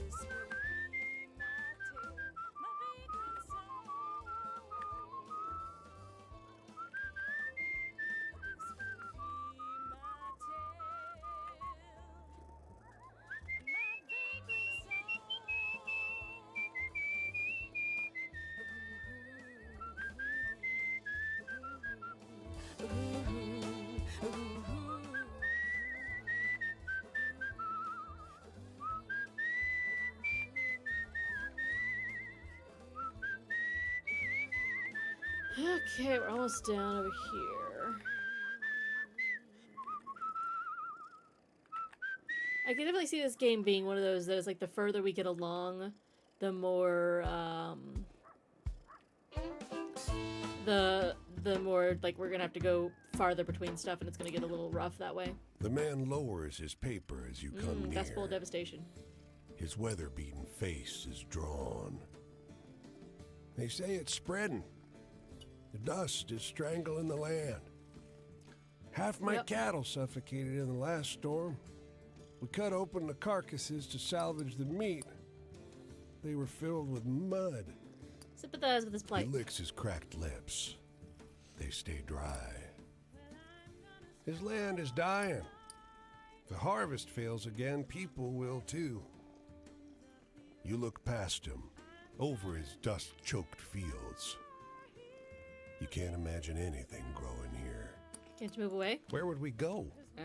Okay, we're almost down over here. I can definitely see this game being one of those that is like the further we get along, the more the more like we're gonna have to go farther between stuff, and it's gonna get a little rough that way. The man lowers his paper as you come near. That's full of devastation. His weather-beaten face is drawn. They say it's spreading. The dust is strangling the land. Half my Yep. cattle suffocated in the last storm. We cut open the carcasses to salvage the meat. They were filled with mud. Sympathize with his He plight. licks his cracked lips. They stay dry. His land is dying. If the harvest fails again, people will too. You look past him, over his dust-choked fields. You can't imagine anything growing here. Can't you move away? Where would we go? Yeah.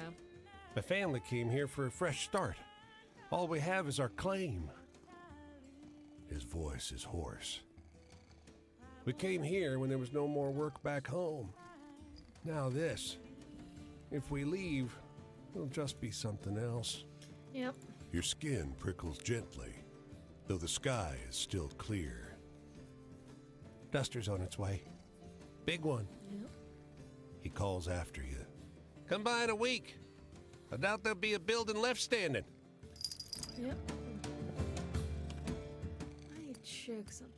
My family came here for a fresh start. All we have is our claim. His voice is hoarse. We came here when there was no more work back home. Now this. If we leave, it'll just be something else. Yep. Your skin prickles gently, though the sky is still clear. Duster's on its way. Big one. Yep. He calls after you. Come by in a week. I doubt there'll be a building left standing. Yep. I need to check something.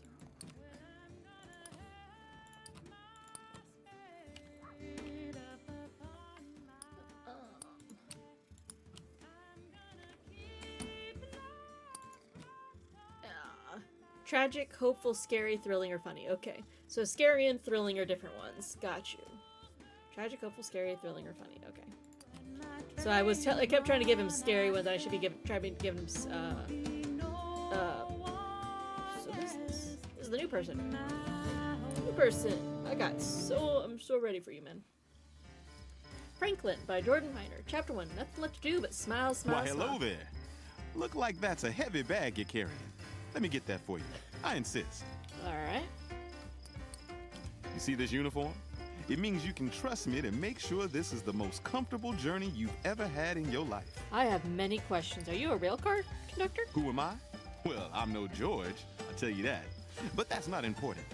Tragic, hopeful, scary, thrilling, or funny. Okay. So scary and thrilling are different ones. Got you. Tragic, hopeful, scary, thrilling, or funny. Okay. So I kept trying to give him scary ones. I should be trying to give him so who's this? This is the new person. New person. I'm so ready for you, man. Franklin by Jordan Miner. Chapter 1. Nothing left to do but smile, smile, Why, hello smile. there. Look like that's a heavy bag you're carrying. Let me get that for you. I insist. Alright. You see this uniform? It means you can trust me to make sure this is the most comfortable journey you've ever had in your life. I have many questions. Are you a rail car conductor? Who am I? Well, I'm no George, I'll tell you that. But that's not important.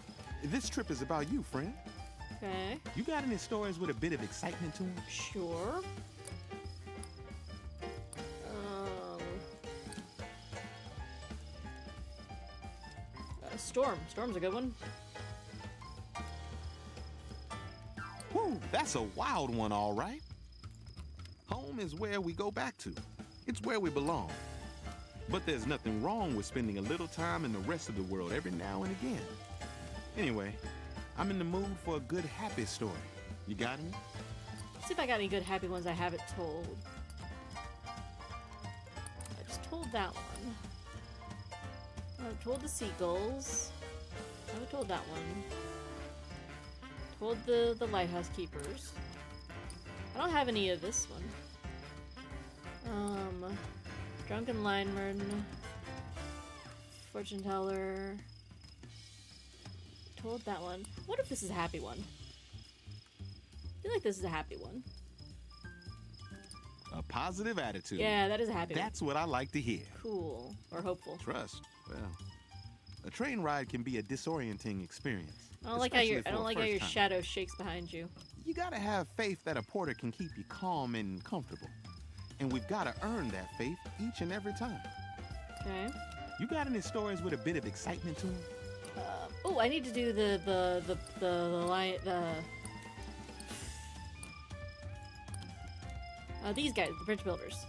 This trip is about you, friend. Okay. You got any stories with a bit of excitement to them? Sure. Storm. Storm's a good one. Whew, that's a wild one, all right. Home is where we go back to. It's where we belong. But there's nothing wrong with spending a little time in the rest of the world every now and again. Anyway, I'm in the mood for a good, happy story. You got any? Let's see if I got any good happy ones I haven't told. I just told that one. I've told the seagulls. I haven't told that one. Told the lighthouse keepers. I don't have any of this one. Drunken lineman. Fortune teller. Told that one. What if this is a happy one? I feel like this is a happy one. A positive attitude. Yeah, that is a happy one. That's what I like to hear. Cool. Or hopeful. Trust. Well, a train ride can be a disorienting experience. I don't like how especially for a your first-timer. shadow shakes behind you. You gotta have faith that a porter can keep you calm and comfortable. And we've gotta earn that faith each and every time. Okay. You got any stories with a bit of excitement to them? Oh, I need to do these guys, the bridge builders.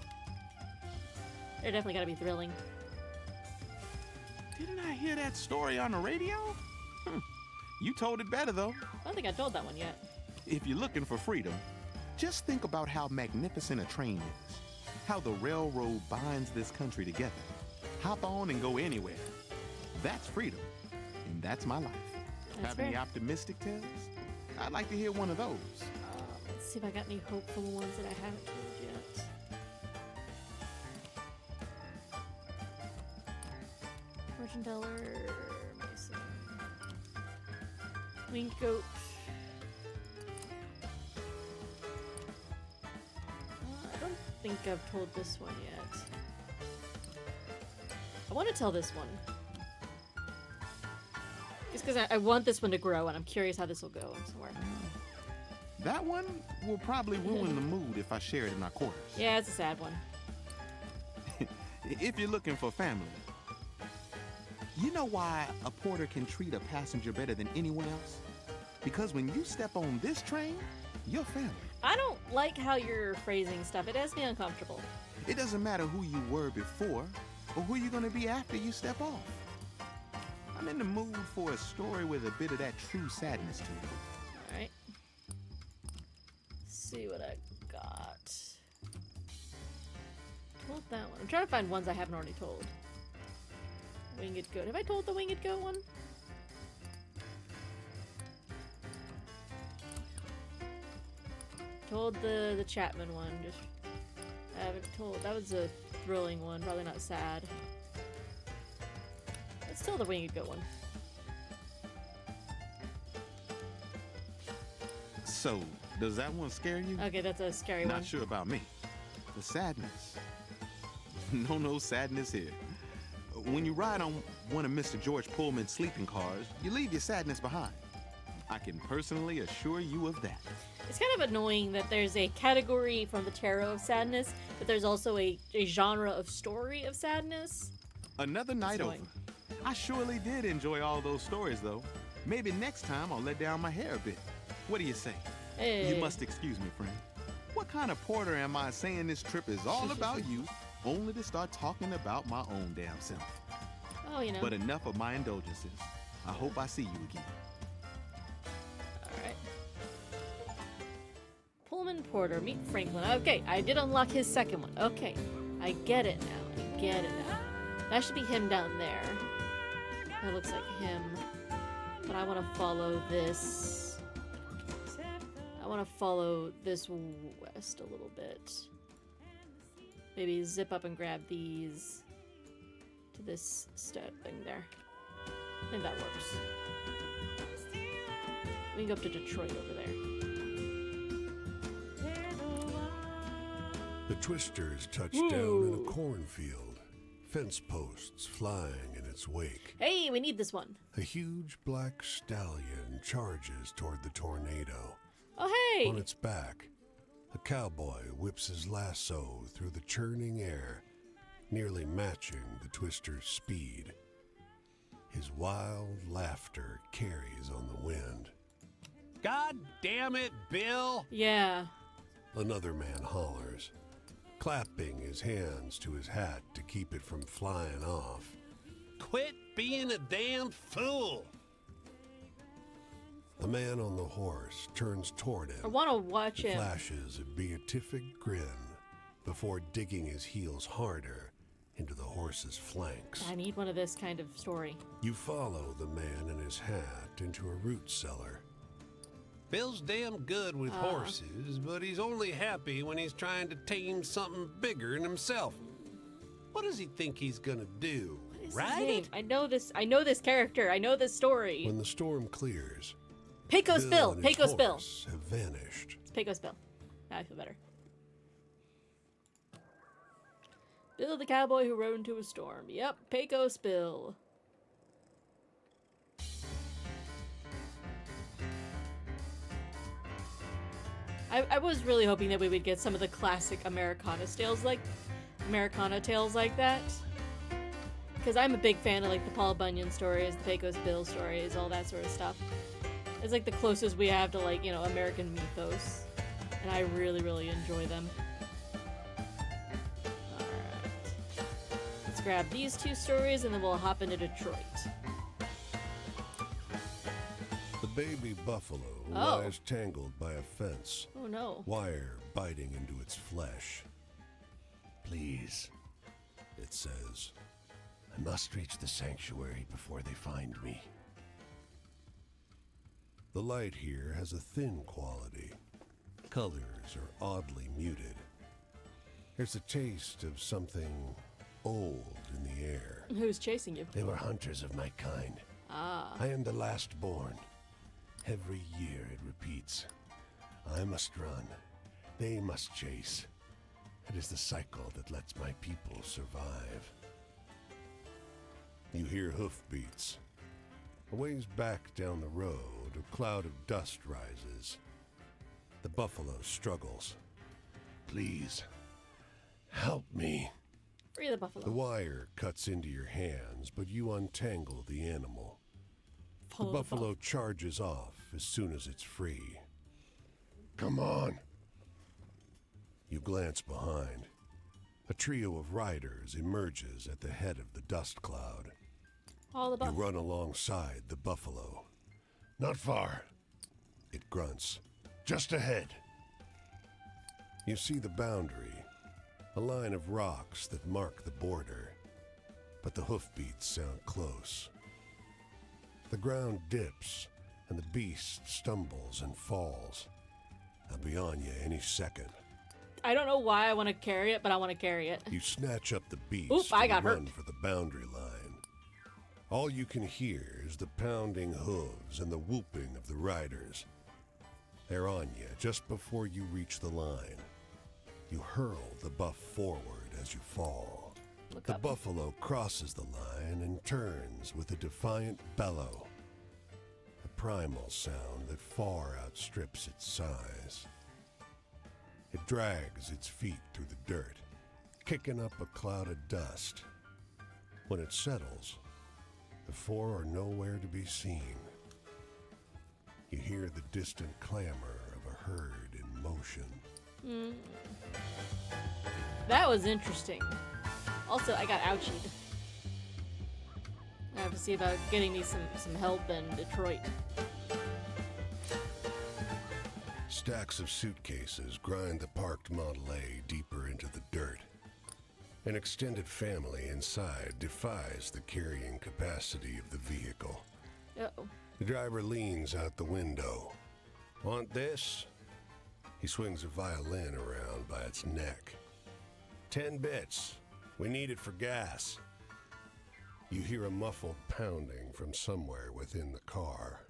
They're definitely gotta be thrilling. Didn't I hear that story on the radio? You told it better, though. I don't think I told that one yet. If you're looking for freedom, just think about how magnificent a train is. How the railroad binds this country together. Hop on and go anywhere. That's freedom. And that's my life. That's Have any fair. optimistic tales? I'd like to hear one of those. Let's see if I got any hopeful ones that I haven't told yet. Fortune teller, Mason. Winged goat. I don't think I've told this one yet. I want to tell this one. Just because I want this one to grow, and I'm curious how this will go somewhere. That one will probably ruin the mood if I share it in our quarters. Yeah, it's a sad one. If you're looking for family, you know why a porter can treat a passenger better than anyone else? Because when you step on this train, you're family. I don't like how you're phrasing stuff. It has me uncomfortable. It doesn't matter who you were before or who you're going to be after you step off. I'm in the mood for a story with a bit of that true sadness to it. Alright. See what I got. Told that one. I'm trying to find ones I haven't already told. Winged Goat. Have I told the Winged Goat one? Told the Chapman one. Just I haven't told. That was a thrilling one. Probably not sad. It's still the Winged Goat one. So, does that one scare you? Okay, that's a scary Not one. sure about me. The sadness. No sadness here. When you ride on one of Mr. George Pullman's sleeping cars, you leave your sadness behind. I can personally assure you of that. It's kind of annoying that there's a category from the tarot of sadness, but there's also a genre of story of sadness. Another night over. annoying. I surely did enjoy all those stories, though. Maybe next time I'll let down my hair a bit. What do you say? Hey. You must excuse me, friend. What kind of porter am I saying this trip is all about you, only to start talking about my own damn self? Oh, you know. But enough of my indulgences. I hope I see you again. Alright. Pullman Porter, meet Franklin. Okay, I did unlock his second one. Okay, I get it now. I get it now. That should be him down there. That looks like him. But I want to follow this. I want to follow this west a little bit. Maybe zip up and grab these to this step thing there. I think that works. We can go up to Detroit over there. The Twisters touch down in a cornfield, fence posts flying in its wake. Hey, we need this one. A huge black stallion charges toward the tornado. Oh, hey! On its back, a cowboy whips his lasso through the churning air, nearly matching the Twister's speed. His wild laughter carries on the wind. God damn it, Bill! Yeah. Another man hollers, clapping his hands to his hat to keep it from flying off. Quit being a damn fool! The man on the horse turns toward I him, want to watch him. flashes a beatific grin before digging his heels harder into the horse's flanks. I need one of this kind of story. You follow the man and his hat into a root cellar. Bill's damn good with horses, but he's only happy when he's trying to tame something bigger than himself. What does he think he's gonna do? What is his Ride name? it? I know this character. I know this story. When the storm clears, Pecos Bill. and his Pecos Bill. horse have vanished. It's Pecos Bill. Now I feel better. Bill the cowboy who rode into a storm. Yep, Pecos Bill. I was really hoping that we would get some of the classic Americana tales like that. Because I'm a big fan of like the Paul Bunyan stories, the Pecos Bill stories, all that sort of stuff. It's like the closest we have to like, you know, American mythos. And I really, really enjoy them. Alright. Let's grab these two stories and then we'll hop into Detroit. The baby buffalo Oh. lies tangled by a fence, Oh no. wire biting into its flesh. Please, it says, I must reach the sanctuary before they find me. The light here has a thin quality. Colors are oddly muted. There's a taste of something old in the air. Who's chasing you? They were hunters of my kind. Ah. I am the last born. Every year it repeats. I must run. They must chase. It is the cycle that lets my people survive. You hear hoofbeats. A ways back down the road, a cloud of dust rises. The buffalo struggles. Please, help me. Free the buffalo. The wire cuts into your hands, but you untangle the animal. The Follow buffalo charges off as soon as it's free. Come on. You glance behind. A trio of riders emerges at the head of the dust cloud. All the You buff. run alongside the buffalo. Not far, it grunts. Just ahead. You see the boundary, a line of rocks that mark the border, but the hoofbeats sound close. The ground dips, and the beast stumbles and falls. I'll be on you any second. I don't know why I want to carry it, but I want to carry it. You snatch up the beast Oop, I and got run hurt. for the boundary line. All you can hear is the pounding hooves and the whooping of the riders. They're on you just before you reach the line. You hurl the buff forward as you fall. Look The up. buffalo crosses the line and turns with a defiant bellow, a primal sound that far outstrips its size. It drags its feet through the dirt, kicking up a cloud of dust. When it settles, the four are nowhere to be seen. You hear the distant clamor of a herd in motion. That was interesting. Also, I got ouchied. I have to see about getting me some help in Detroit. Stacks of suitcases grind the parked Model A deeper into the dirt. An extended family inside defies the carrying capacity of the vehicle. Uh-oh. The driver leans out the window. Want this? He swings a violin around by its neck. 10 bits. We need it for gas. You hear a muffled pounding from somewhere within the car.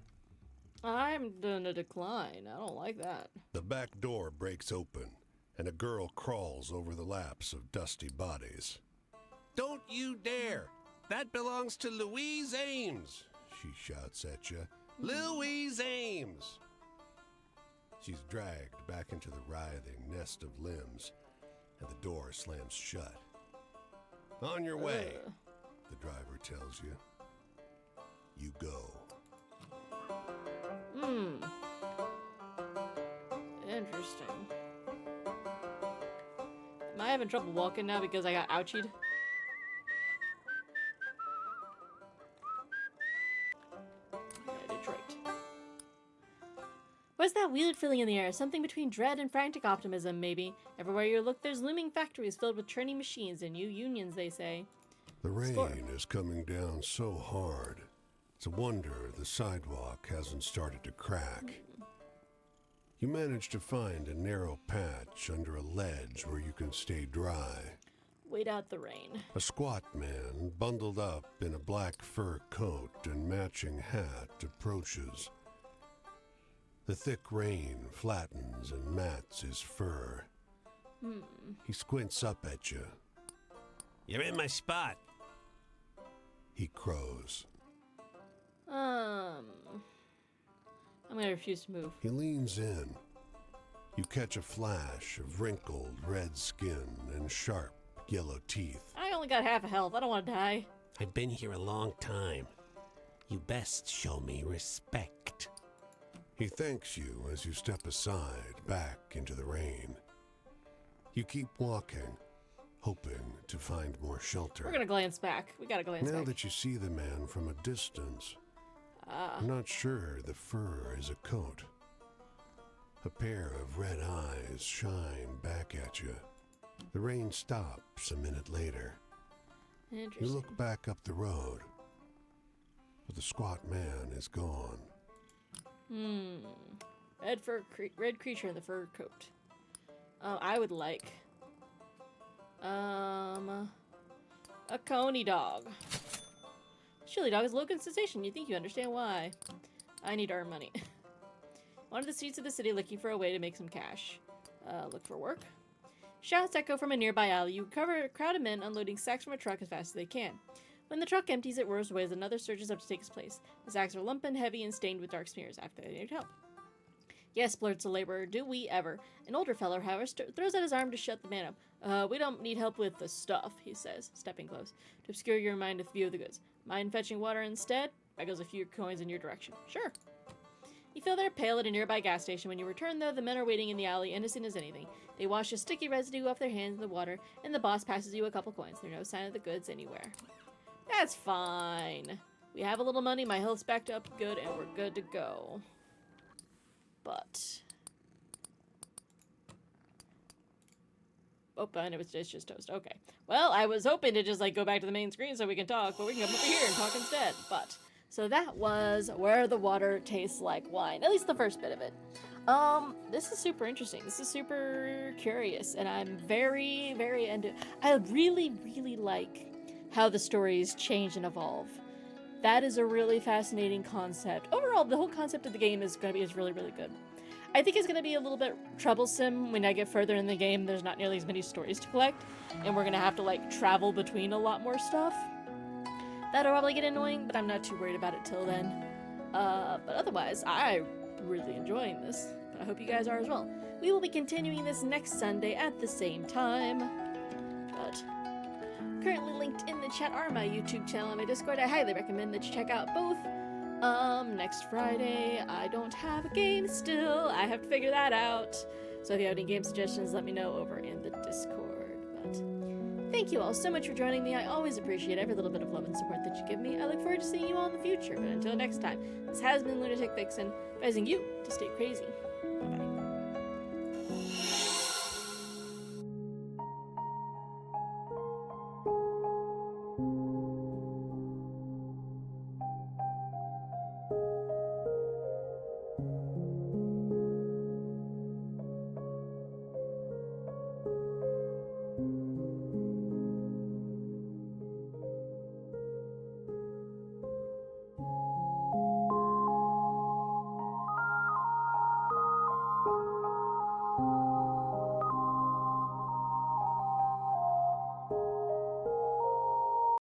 I'm gonna decline. I don't like that. The back door breaks open, and a girl crawls over the laps of dusty bodies. Don't you dare! That belongs to Louise Ames. She shouts at you. Louise Ames! She's dragged back into the writhing nest of limbs, and the door slams shut. On your way, the driver tells you. You go. Interesting. Am I having trouble walking now because I got ouchied? Yeah, Detroit. What's that weird feeling in the air? Something between dread and frantic optimism, maybe. Everywhere you look, there's looming factories filled with churning machines and new unions, they say. The rain Score. is coming down so hard. It's a wonder the sidewalk hasn't started to crack. You manage to find a narrow patch under a ledge where you can stay dry. Wait out the rain. A squat man, bundled up in a black fur coat and matching hat, approaches. The thick rain flattens and mats his fur. He squints up at you. You're in my spot. He crows. I'm gonna refuse to move. He leans in. You catch a flash of wrinkled red skin and sharp yellow teeth. I only got half a health. I don't want to die. I've been here a long time. You best show me respect. He thanks you as you step aside, back into the rain. You keep walking, hoping to find more shelter. We're gonna glance back. We gotta glance Now back. that you see the man from a distance, I'm not sure the fur is a coat. A pair of red eyes shine back at you. The rain stops a minute later. You Interesting. look back up the road, but the squat man is gone. Red creature in the fur coat. I would like a coney dog. Chili dog is a local sensation. You think you understand why? I need to earn money. Wander the streets of the city looking for a way to make some cash. Look for work. Shouts echo from a nearby alley. You cover a crowd of men unloading sacks from a truck as fast as they can. When the truck empties, it whirs away as another surges up to take its place. The sacks are lump and heavy and stained with dark smears after they need help. Yes, blurts the laborer, do we ever. An older fellow, however, throws out his arm to shut the man up. We don't need help with the stuff, he says, stepping close, to obscure your mind with view of the goods. Mind fetching water instead? That goes a few coins in your direction. Sure. You fill their pail at a nearby gas station. When you return, though, the men are waiting in the alley, innocent as anything. They wash a sticky residue off their hands in the water, and the boss passes you a couple coins. There's no sign of the goods anywhere. That's fine. We have a little money, my health's backed up good, and we're good to go. But... oh, and it's just toast. Okay. Well, I was hoping to just, like, go back to the main screen so we can talk, but we can come over here and talk instead. But, so that was Where the Water Tastes Like Wine. At least the first bit of it. This is super interesting. This is super curious, and I'm very, very into... I really, really like how the stories change and evolve. That is a really fascinating concept. Overall, the whole concept of the game is really, really good. I think it's going to be a little bit troublesome when I get further in the game. There's not nearly as many stories to collect, and we're going to have to, like, travel between a lot more stuff. That'll probably get annoying, but I'm not too worried about it till then. But otherwise, I'm really enjoying this. But I hope you guys are as well. We will be continuing this next Sunday at the same time. But currently linked in the chat are my YouTube channel and my Discord. I highly recommend that you check out both. Next Friday, I don't have a game still. I have to figure that out. So if you have any game suggestions, let me know over in the Discord. But thank you all so much for joining me. I always appreciate every little bit of love and support that you give me. I look forward to seeing you all in the future. But until next time, this has been Lunatic Vixen, advising you to stay crazy.